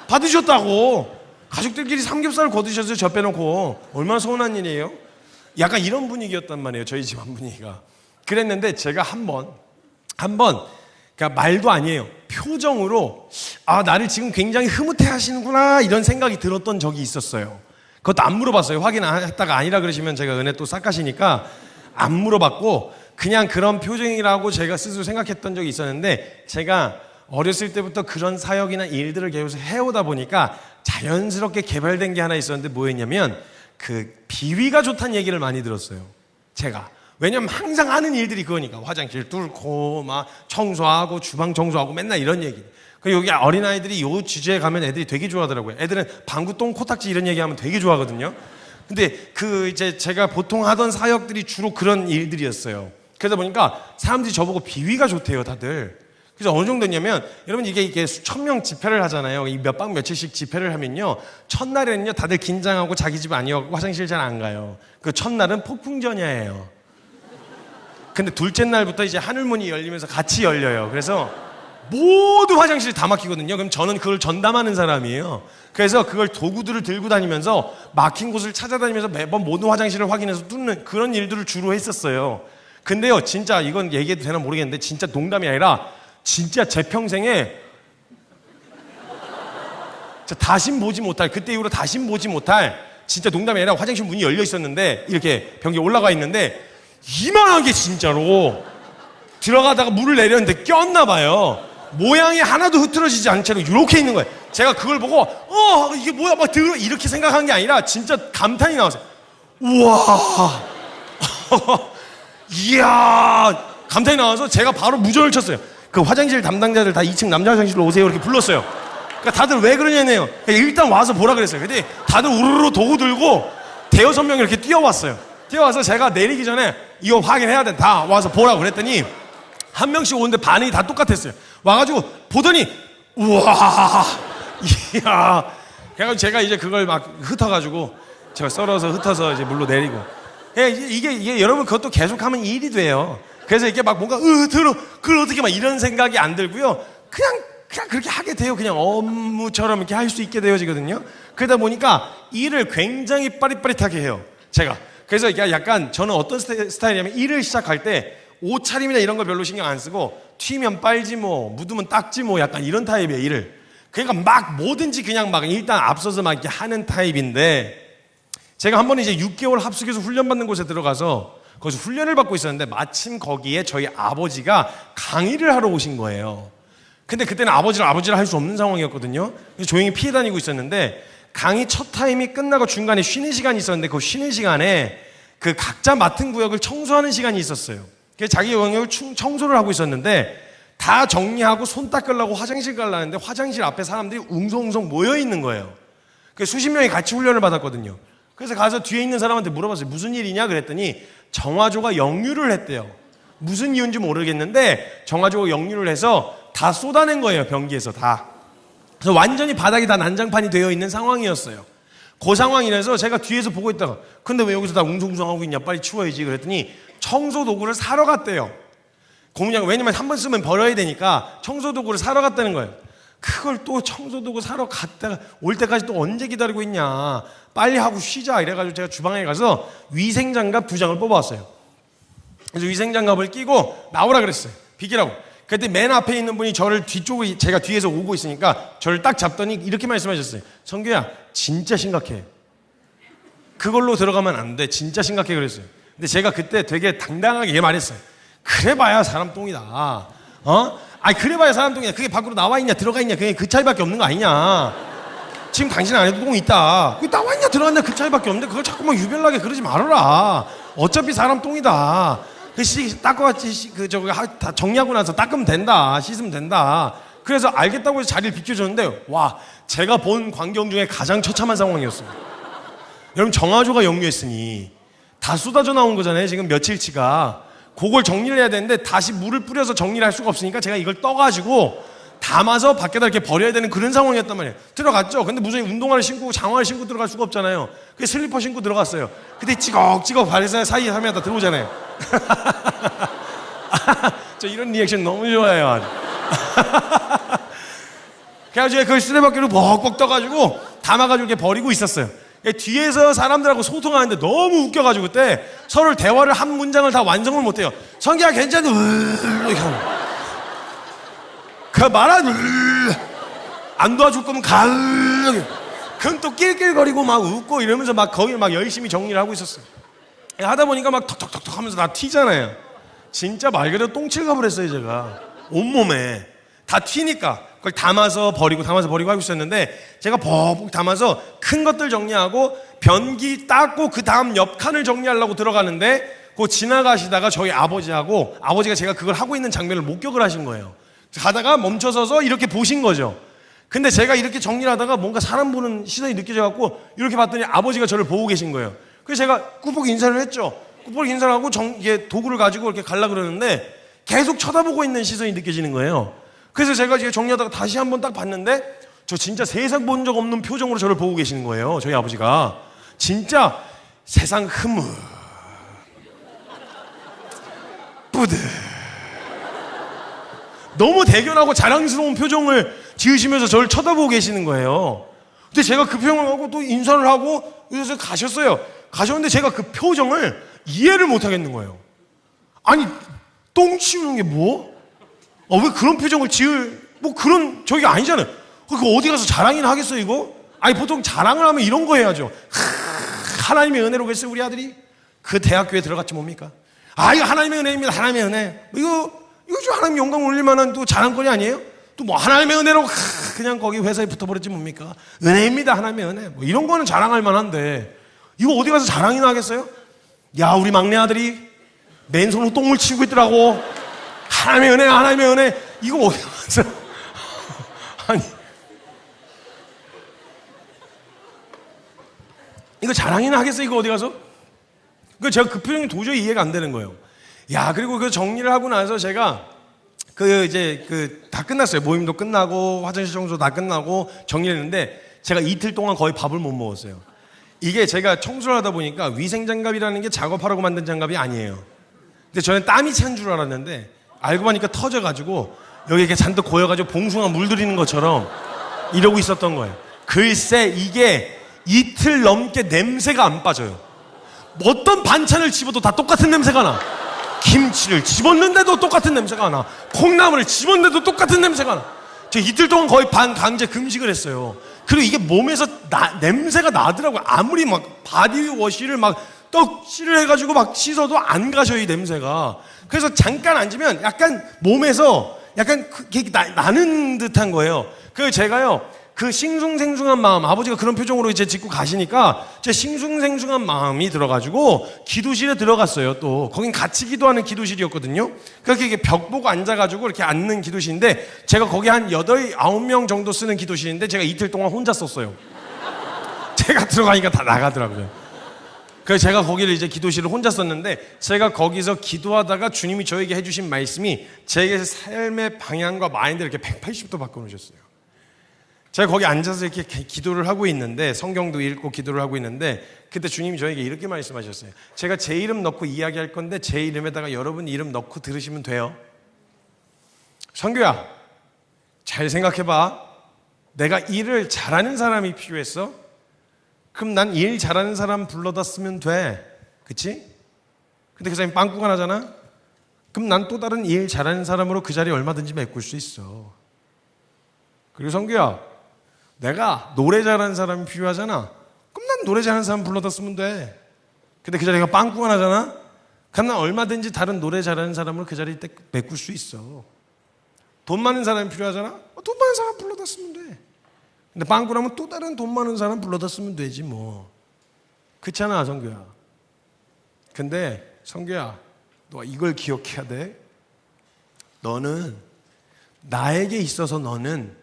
받으셨다고. 가족들끼리 삼겹살을 거두셨어요, 저 빼놓고. 얼마나 서운한 일이에요? 약간 이런 분위기였단 말이에요, 저희 집안 분위기가. 그랬는데 제가 한 번 그러니까 말도 아니에요, 표정으로 나를 지금 굉장히 흐뭇해 하시는구나 이런 생각이 들었던 적이 있었어요. 그것도 안 물어봤어요. 확인했다가 아니라 그러시면 제가 은혜 또 싹가시니까 안 물어봤고 그냥 그런 표정이라고 제가 스스로 생각했던 적이 있었는데, 제가 어렸을 때부터 그런 사역이나 일들을 계속 해오다 보니까 자연스럽게 개발된 게 하나 있었는데 뭐였냐면, 그 비위가 좋다는 얘기를 많이 들었어요, 제가. 왜냐면 항상 하는 일들이 그거니까. 화장실 뚫고 막 청소하고 주방 청소하고 맨날 이런 얘기. 그리고 여기 어린아이들이 요 주제에 가면 애들이 되게 좋아하더라고요. 애들은 방구 똥 코딱지 이런 얘기하면 되게 좋아하거든요. 근데 그 이제 제가 보통 하던 사역들이 주로 그런 일들이었어요. 그러다 보니까 사람들이 저보고 비위가 좋대요, 다들. 그래서 어느 정도냐면, 여러분 이게 수천 명 집회를 하잖아요. 이 몇 박 며칠씩 집회를 하면요, 첫날에는요 다들 긴장하고 자기 집 아니어서 화장실 잘 안 가요. 그 첫날은 폭풍전야예요. 근데 둘째 날부터 이제 하늘문이 열리면서 같이 열려요. 그래서 모두 화장실이 다 막히거든요. 그럼 저는 그걸 전담하는 사람이에요. 그래서 그걸 도구들을 들고 다니면서 막힌 곳을 찾아다니면서 매번 모든 화장실을 확인해서 뚫는 그런 일들을 주로 했었어요. 근데요, 진짜 이건 얘기해도 되나 모르겠는데 진짜 농담이 아니라 진짜 제 평생에 다신 보지 못할, 그때 이후로 다신 보지 못할, 진짜 농담이 아니라 화장실 문이 열려 있었는데 이렇게 벽에 올라가 있는데 이만하게 진짜로 들어가다가 물을 내렸는데 꼈나 봐요. 모양이 하나도 흐트러지지 않은 채로 이렇게 있는 거예요. 제가 그걸 보고 이게 뭐야 막 이렇게 생각한 게 아니라 진짜 감탄이 나왔어요. 우와 이야, 감탄이 나와서 제가 바로 무전을 쳤어요. 그 화장실 담당자들 다 2층 남자 화장실로 오세요 이렇게 불렀어요. 그러니까 다들 왜 그러냐네요. 일단 와서 보라 그랬어요. 근데 다들 우르르 도구 들고 대여섯 명이 이렇게 뛰어왔어요. 뛰어와서 제가 내리기 전에 이거 확인해야 돼, 다 와서 보라고 그랬더니 한 명씩 오는데 반응이 다 똑같았어요. 와가지고 보더니 우와 이야, 그래가지고 제가 이제 그걸 막 흩어가지고 제가 썰어서 흩어서 이제 물로 내리고. 이게 여러분 그것도 계속하면 일이 돼요. 그래서 이게 막 뭔가 그걸 어떻게 막 이런 생각이 안 들고요. 그냥 그렇게 하게 돼요. 그냥 업무처럼 이렇게 할 수 있게 되어지거든요. 그러다 보니까 일을 굉장히 빠릿빠릿하게 해요, 제가. 그래서 약간 저는 어떤 스타일이냐면, 일을 시작할 때 옷차림이나 이런 거 별로 신경 안 쓰고 튀면 빨지 뭐 묻으면 닦지 뭐 약간 이런 타입이에요, 일을. 그러니까 막 뭐든지 그냥 막 일단 앞서서 막 이렇게 하는 타입인데, 제가 한 번은 이제 6개월 합숙해서 훈련받는 곳에 들어가서 거기서 훈련을 받고 있었는데 마침 거기에 저희 아버지가 강의를 하러 오신 거예요. 근데 그때는 아버지를 할 수 없는 상황이었거든요. 그래서 조용히 피해 다니고 있었는데, 강의 첫 타임이 끝나고 중간에 쉬는 시간이 있었는데 그 쉬는 시간에 그 각자 맡은 구역을 청소하는 시간이 있었어요. 그래서 자기 영역을 청소를 하고 있었는데 다 정리하고 손 닦으려고 화장실 가려는데 화장실 앞에 사람들이 웅성웅성 모여 있는 거예요. 그래서 수십 명이 같이 훈련을 받았거든요. 그래서 가서 뒤에 있는 사람한테 물어봤어요. 무슨 일이냐 그랬더니 정화조가 역류를 했대요. 무슨 이유인지 모르겠는데 정화조가 역류를 해서 다 쏟아낸 거예요, 변기에서 다. 그래서 완전히 바닥이 다 난장판이 되어 있는 상황이었어요. 그 상황이라서 제가 뒤에서 보고 있다가, 근데 왜 여기서 다 웅성웅성하고 있냐, 빨리 치워야지 그랬더니 청소 도구를 사러 갔대요. 공장, 왜냐면 한 번 쓰면 버려야 되니까 청소 도구를 사러 갔다는 거예요. 그걸 또 청소 도구 사러 갔다가 올 때까지 또 언제 기다리고 있냐, 빨리 하고 쉬자 이래가지고 제가 주방에 가서 위생장갑 2장을 뽑아왔어요. 그래서 위생장갑을 끼고 나오라 그랬어요, 비키라고. 그때 맨 앞에 있는 분이 저를 뒤쪽에 제가 뒤에서 오고 있으니까 저를 딱 잡더니 이렇게 말씀하셨어요. 성규야, 진짜 심각해. 그걸로 들어가면 안 돼. 진짜 심각해 그랬어요. 근데 제가 그때 되게 당당하게 말했어요. 그래봐야 사람 똥이다. 아니 그래봐야 사람 똥이야. 그게 밖으로 나와 있냐 들어가 있냐 그게 그 차이밖에 없는 거 아니냐. 지금 당신 안에도 똥이 있다. 그게 나와 있냐 들어가 있냐 그 차이밖에 없는데 그걸 자꾸만 유별나게 그러지 말아라. 어차피 사람 똥이다. 닦아왔지 다 정리하고 나서 닦으면 된다. 씻으면 된다. 그래서 알겠다고 해서 자리를 비켜줬는데 와, 제가 본 광경 중에 가장 처참한 상황이었어요. 여러분, 정화조가 역류했으니 다 쏟아져 나온 거잖아요. 지금 며칠치가. 그걸 정리를 해야 되는데 다시 물을 뿌려서 정리를 할 수가 없으니까 제가 이걸 떠가지고 담아서 밖에다 이렇게 버려야 되는 그런 상황이었단 말이에요. 들어갔죠. 근데 무슨 운동화를 신고 장화를 신고 들어갈 수가 없잖아요. 그래서 슬리퍼 신고 들어갔어요. 근데 찌걱찌걱 발에서 사이에 하면 다 들어오잖아요. 저 이런 리액션 너무 좋아해요. 그래가지고 그걸 쓰레받기로 벅벅 떠가지고 담아가지고 이렇게 버리고 있었어요. 뒤에서 사람들하고 소통하는데 너무 웃겨가지고 그때 서로 대화를 한 문장을 다 완성을 못해요. 성기야 괜찮아? 이렇게 하면. 그 말한 안 도와줄 거면 가. 그건 또 낄낄거리고 막 웃고 이러면서 막 거기 막 열심히 정리를 하고 있었어요. 하다 보니까 막 톡톡톡톡 하면서 다 튀잖아요. 진짜 말 그대로 똥칠갑을 했어요. 제가 온몸에 다 튀니까 그걸 담아서 버리고 하고 있었는데 제가 버벅 담아서 큰 것들 정리하고 변기 닦고 그 다음 옆 칸을 정리하려고 들어가는데 그 지나가시다가 저희 아버지가 제가 그걸 하고 있는 장면을 목격을 하신 거예요. 가다가 멈춰서서 이렇게 보신 거죠. 근데 제가 이렇게 정리를 하다가 뭔가 사람 보는 시선이 느껴져갖고 이렇게 봤더니 아버지가 저를 보고 계신 거예요. 그래서 제가 꾸벅 인사를 했죠. 꾸벅 인사를 하고 이게 도구를 가지고 이렇게 가려고 그러는데 계속 쳐다보고 있는 시선이 느껴지는 거예요. 그래서 제가 이제 정리하다가 다시 한번 딱 봤는데 저 진짜 세상 본 적 없는 표정으로 저를 보고 계시는 거예요. 저희 아버지가. 진짜 세상 흐뭇 뿌듯 너무 대견하고 자랑스러운 표정을 지으시면서 저를 쳐다보고 계시는 거예요. 근데 제가 그 표정을 하고 또 인사를 하고 그래서 가셨어요. 가셨는데 제가 그 표정을 이해를 못 하겠는 거예요. 아니 똥 치우는 게 뭐? 왜 그런 표정을 뭐 그런 저기 아니잖아요. 그거 어디 가서 자랑이나 하겠어요 이거? 아니 보통 자랑을 하면 이런 거 해야죠. 하나님의 은혜로겠어요 우리 아들이? 그 대학교에 들어갔지 뭡니까? 이거 하나님의 은혜입니다. 하나님의 은혜. 이거 좀 하나님 영광 올릴 만한 또 자랑거리 아니에요? 또 뭐 하나님의 은혜로 그냥 거기 회사에 붙어버렸지 뭡니까? 은혜입니다. 하나님의 은혜. 뭐 이런 거는 자랑할 만한데 이거 어디 가서 자랑이나 하겠어요? 야, 우리 막내 아들이 맨손으로 똥을 치우고 있더라고. 하나님의 은혜, 하나님의 은혜. 이거 어디 가서 아니 이거 자랑이나 하겠어요? 이거 어디 가서? 제가 그 표정이 도저히 이해가 안 되는 거예요. 야, 그리고 그 정리를 하고 나서 제가 다 끝났어요. 모임도 끝나고 화장실 청소 다 끝나고 정리를 했는데 제가 이틀 동안 거의 밥을 못 먹었어요. 이게 제가 청소를 하다 보니까 위생장갑이라는 게 작업하라고 만든 장갑이 아니에요. 근데 저는 땀이 찬 줄 알았는데 알고 보니까 터져가지고 여기 이렇게 잔뜩 고여가지고 봉숭아 물들이는 것처럼 이러고 있었던 거예요. 글쎄 이게 이틀 넘게 냄새가 안 빠져요. 어떤 반찬을 집어도 다 똑같은 냄새가 나. 김치를 집었는데도 똑같은 냄새가 나. 콩나물을 집었는데도 똑같은 냄새가 나. 저 이틀 동안 거의 반강제 금식을 했어요. 그리고 이게 몸에서 냄새가 나더라고요. 아무리 막 바디워시를 막 떡칠을 해가지고 막 씻어도 안 가셔요, 이 냄새가. 그래서 잠깐 앉으면 약간 몸에서 약간 나는 듯한 거예요. 그래서 제가요, 그 싱숭생숭한 마음, 아버지가 그런 표정으로 이제 짚고 가시니까 제 싱숭생숭한 마음이 들어가지고 기도실에 들어갔어요. 또 거긴 같이 기도하는 기도실이었거든요. 그렇게 이게 벽 보고 앉아가지고 이렇게 앉는 기도실인데 제가 거기 한 9명 정도 쓰는 기도실인데 제가 이틀 동안 혼자 썼어요. 제가 들어가니까 다 나가더라고요. 그래서 제가 거기를 이제 기도실을 혼자 썼는데 제가 거기서 기도하다가 주님이 저에게 해주신 말씀이 제 삶의 방향과 마인드를 이렇게 180도 바꿔놓으셨어요. 제가 거기 앉아서 이렇게 기도를 하고 있는데 성경도 읽고 기도를 하고 있는데 그때 주님이 저에게 이렇게 말씀하셨어요. 제가 제 이름 넣고 이야기할 건데 제 이름에다가 여러분 이름 넣고 들으시면 돼요. 성규야, 잘 생각해봐. 내가 일을 잘하는 사람이 필요했어? 그럼 난 일 잘하는 사람 불러다 쓰면 돼. 그치? 근데 그 사람이 빵꾸가 나잖아? 그럼 난 또 다른 일 잘하는 사람으로 그 자리에 얼마든지 메꿀 수 있어. 그리고 성규야, 내가 노래 잘하는 사람이 필요하잖아. 그럼 난 노래 잘하는 사람 불러다 쓰면 돼. 근데 그 자리가 빵꾸가 나잖아? 그럼 난 얼마든지 다른 노래 잘하는 사람으로 그 자리에 메꿀 수 있어. 돈 많은 사람이 필요하잖아? 돈 많은 사람 불러다 쓰면 돼. 근데 빵꾸 나면 또 다른 돈 많은 사람 불러다 쓰면 되지 뭐. 그렇잖아, 성규야. 근데 성규야, 너 이걸 기억해야 돼. 너는, 나에게 있어서 너는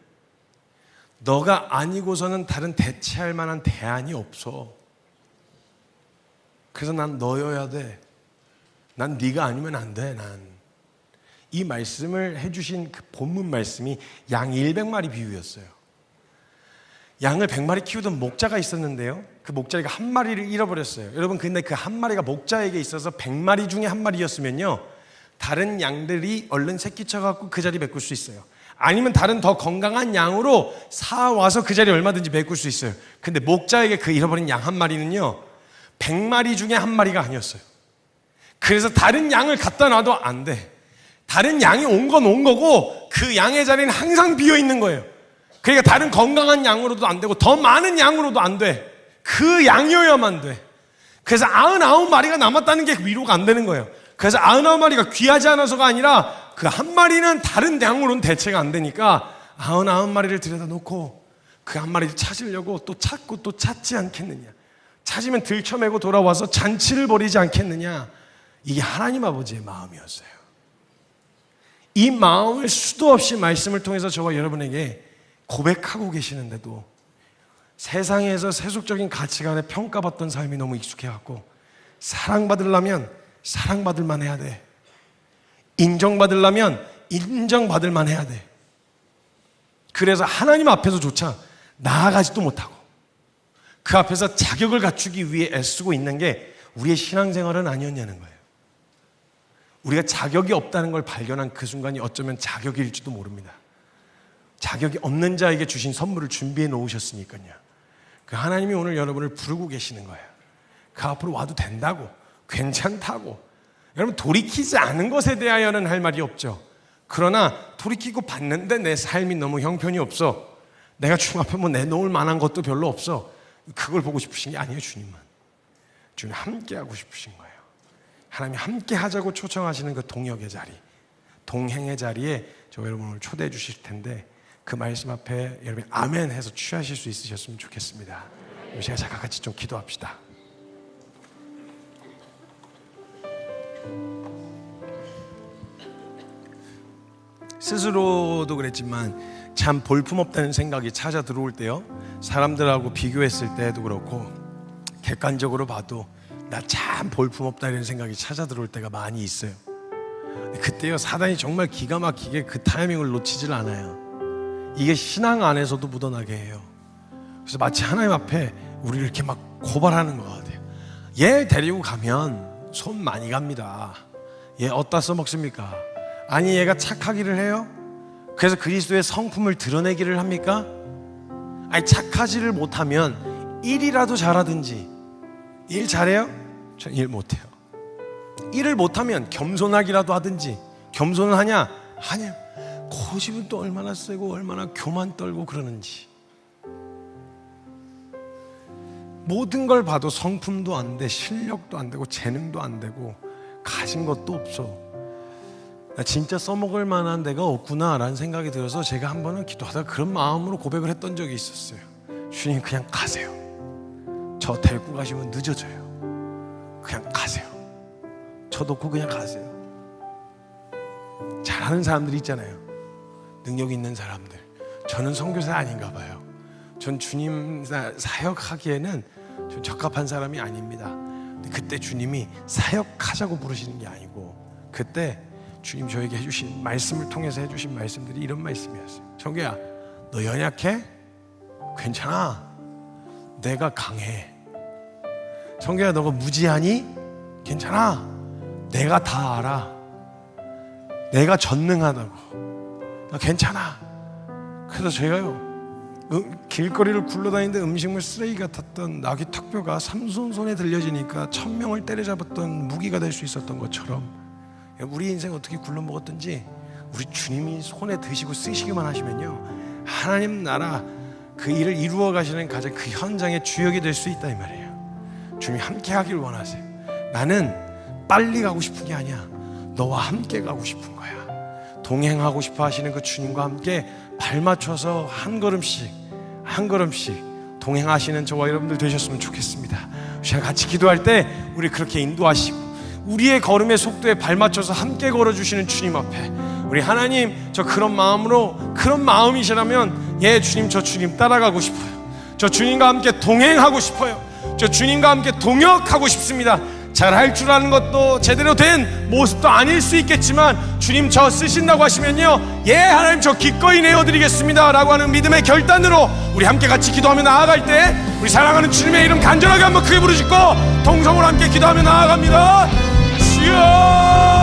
너가 아니고서는 다른 대체할 만한 대안이 없어. 그래서 난 너여야 돼. 난 네가 아니면 안 돼. 난 이 말씀을 해주신 그 본문 말씀이 양 100마리 비유였어요. 양을 100마리 키우던 목자가 있었는데요, 그 목자가 한 마리를 잃어버렸어요. 여러분, 근데 그 한 마리가 목자에게 있어서 100마리 중에 한 마리였으면요, 다른 양들이 얼른 새끼 쳐갖고 그 자리 메꿀 수 있어요. 아니면 다른 더 건강한 양으로 사와서 그 자리 얼마든지 메꿀 수 있어요. 근데 목자에게 그 잃어버린 양 한 마리는요, 100마리 중에 한 마리가 아니었어요. 그래서 다른 양을 갖다 놔도 안 돼. 다른 양이 온 건 온 거고 그 양의 자리는 항상 비어 있는 거예요. 그러니까 다른 건강한 양으로도 안 되고 더 많은 양으로도 안 돼. 그 양이어야만 돼. 그래서 99마리가 남았다는 게 위로가 안 되는 거예요. 그래서 99마리가 귀하지 않아서가 아니라 그 한 마리는 다른 양으로는 대체가 안 되니까 99마리를 들여다 놓고 그 한 마리를 찾으려고 또 찾고 또 찾지 않겠느냐. 찾으면 들쳐매고 돌아와서 잔치를 벌이지 않겠느냐. 이게 하나님 아버지의 마음이었어요. 이 마음을 수도 없이 말씀을 통해서 저와 여러분에게 고백하고 계시는데도 세상에서 세속적인 가치관에 평가받던 삶이 너무 익숙해갖고 사랑받으려면 사랑받을만 해야 돼. 인정받으려면 인정받을만 해야 돼. 그래서 하나님 앞에서조차 나아가지도 못하고 그 앞에서 자격을 갖추기 위해 애쓰고 있는 게 우리의 신앙생활은 아니었냐는 거예요. 우리가 자격이 없다는 걸 발견한 그 순간이 어쩌면 자격일지도 모릅니다. 자격이 없는 자에게 주신 선물을 준비해 놓으셨으니까요. 그 하나님이 오늘 여러분을 부르고 계시는 거예요. 그 앞으로 와도 된다고, 괜찮다고. 여러분, 돌이키지 않은 것에 대하여는 할 말이 없죠. 그러나 돌이키고 봤는데 내 삶이 너무 형편이 없어, 내가 주님 앞에 뭐 내놓을 만한 것도 별로 없어, 그걸 보고 싶으신 게 아니에요. 주님은 주님 함께 하고 싶으신 거예요. 하나님이 함께 하자고 초청하시는 그 동역의 자리, 동행의 자리에 저 여러분을 초대해 주실 텐데 그 말씀 앞에 여러분이 아멘 해서 취하실 수 있으셨으면 좋겠습니다. 우리 시간 잠깐 같이 좀 기도합시다. 스스로도 그랬지만 참 볼품없다는 생각이 찾아 들어올 때요, 사람들하고 비교했을 때도 그렇고 객관적으로 봐도 나 참 볼품없다 이런 생각이 찾아 들어올 때가 많이 있어요. 그때요, 사단이 정말 기가 막히게 그 타이밍을 놓치질 않아요. 이게 신앙 안에서도 묻어나게 해요. 그래서 마치 하나님 앞에 우리를 이렇게 막 고발하는 것 같아요. 얘 데리고 가면 손 많이 갑니다. 얘 어디다 써먹습니까? 아니, 얘가 착하기를 해요? 그래서 그리스도의 성품을 드러내기를 합니까? 아니, 착하지를 못하면 일이라도 잘하든지. 일 잘해요? 전 일 못해요. 일을 못하면 겸손하기라도 하든지. 겸손은 하냐? 하냐. 고집은 또 얼마나 세고 얼마나 교만 떨고 그러는지. 모든 걸 봐도 성품도 안 돼, 실력도 안 되고 재능도 안 되고 가진 것도 없어. 나 진짜 써먹을 만한 데가 없구나 라는 생각이 들어서 제가 한 번은 기도하다가 그런 마음으로 고백을 했던 적이 있었어요. 주님, 그냥 가세요. 저 데리고 가시면 늦어져요. 그냥 가세요. 저 놓고 그냥 가세요. 잘하는 사람들이 있잖아요. 능력 있는 사람들. 저는 선교사 아닌가 봐요. 전 주님 사역하기에는 좀 적합한 사람이 아닙니다. 근데 그때 주님이 사역하자고 부르시는 게 아니고 그때 주님 저에게 해주신 말씀을 통해서 해주신 말씀들이 이런 말씀이었어요. 정규야, 너 연약해? 괜찮아. 내가 강해. 정규야, 너가 무지하니? 괜찮아. 내가 다 알아. 내가 전능하다고. 괜찮아. 그래서 제가요, 길거리를 굴러다니는데 음식물 쓰레기 같았던 나귀 턱뼈가 삼손 손에 들려지니까 1000명을 때려잡았던 무기가 될 수 있었던 것처럼 우리 인생 어떻게 굴러먹었든지 우리 주님이 손에 드시고 쓰시기만 하시면요, 하나님 나라 그 일을 이루어 가시는 가장 그 현장의 주역이 될 수 있다 이 말이에요. 주님이 함께 하길 원하세요. 나는 빨리 가고 싶은 게 아니야. 너와 함께 가고 싶은 거야. 동행하고 싶어 하시는 그 주님과 함께 발 맞춰서 한 걸음씩 한 걸음씩 동행하시는 저와 여러분들 되셨으면 좋겠습니다. 시간 같이 기도할 때 우리 그렇게 인도하시고 우리의 걸음의 속도에 발 맞춰서 함께 걸어주시는 주님 앞에 우리 하나님, 저 그런 마음으로, 그런 마음이시라면 예 주님, 저 주님 따라가고 싶어요. 저 주님과 함께 동행하고 싶어요. 저 주님과 함께 동역하고 싶습니다. 잘할 줄 아는 것도 제대로 된 모습도 아닐 수 있겠지만 주님 저 쓰신다고 하시면요, 예 하나님 저 기꺼이 내어드리겠습니다 라고 하는 믿음의 결단으로 우리 함께 같이 기도하며 나아갈 때 우리 사랑하는 주님의 이름 간절하게 한번 크게 부르짖고 동성으로 함께 기도하며 나아갑니다. 주여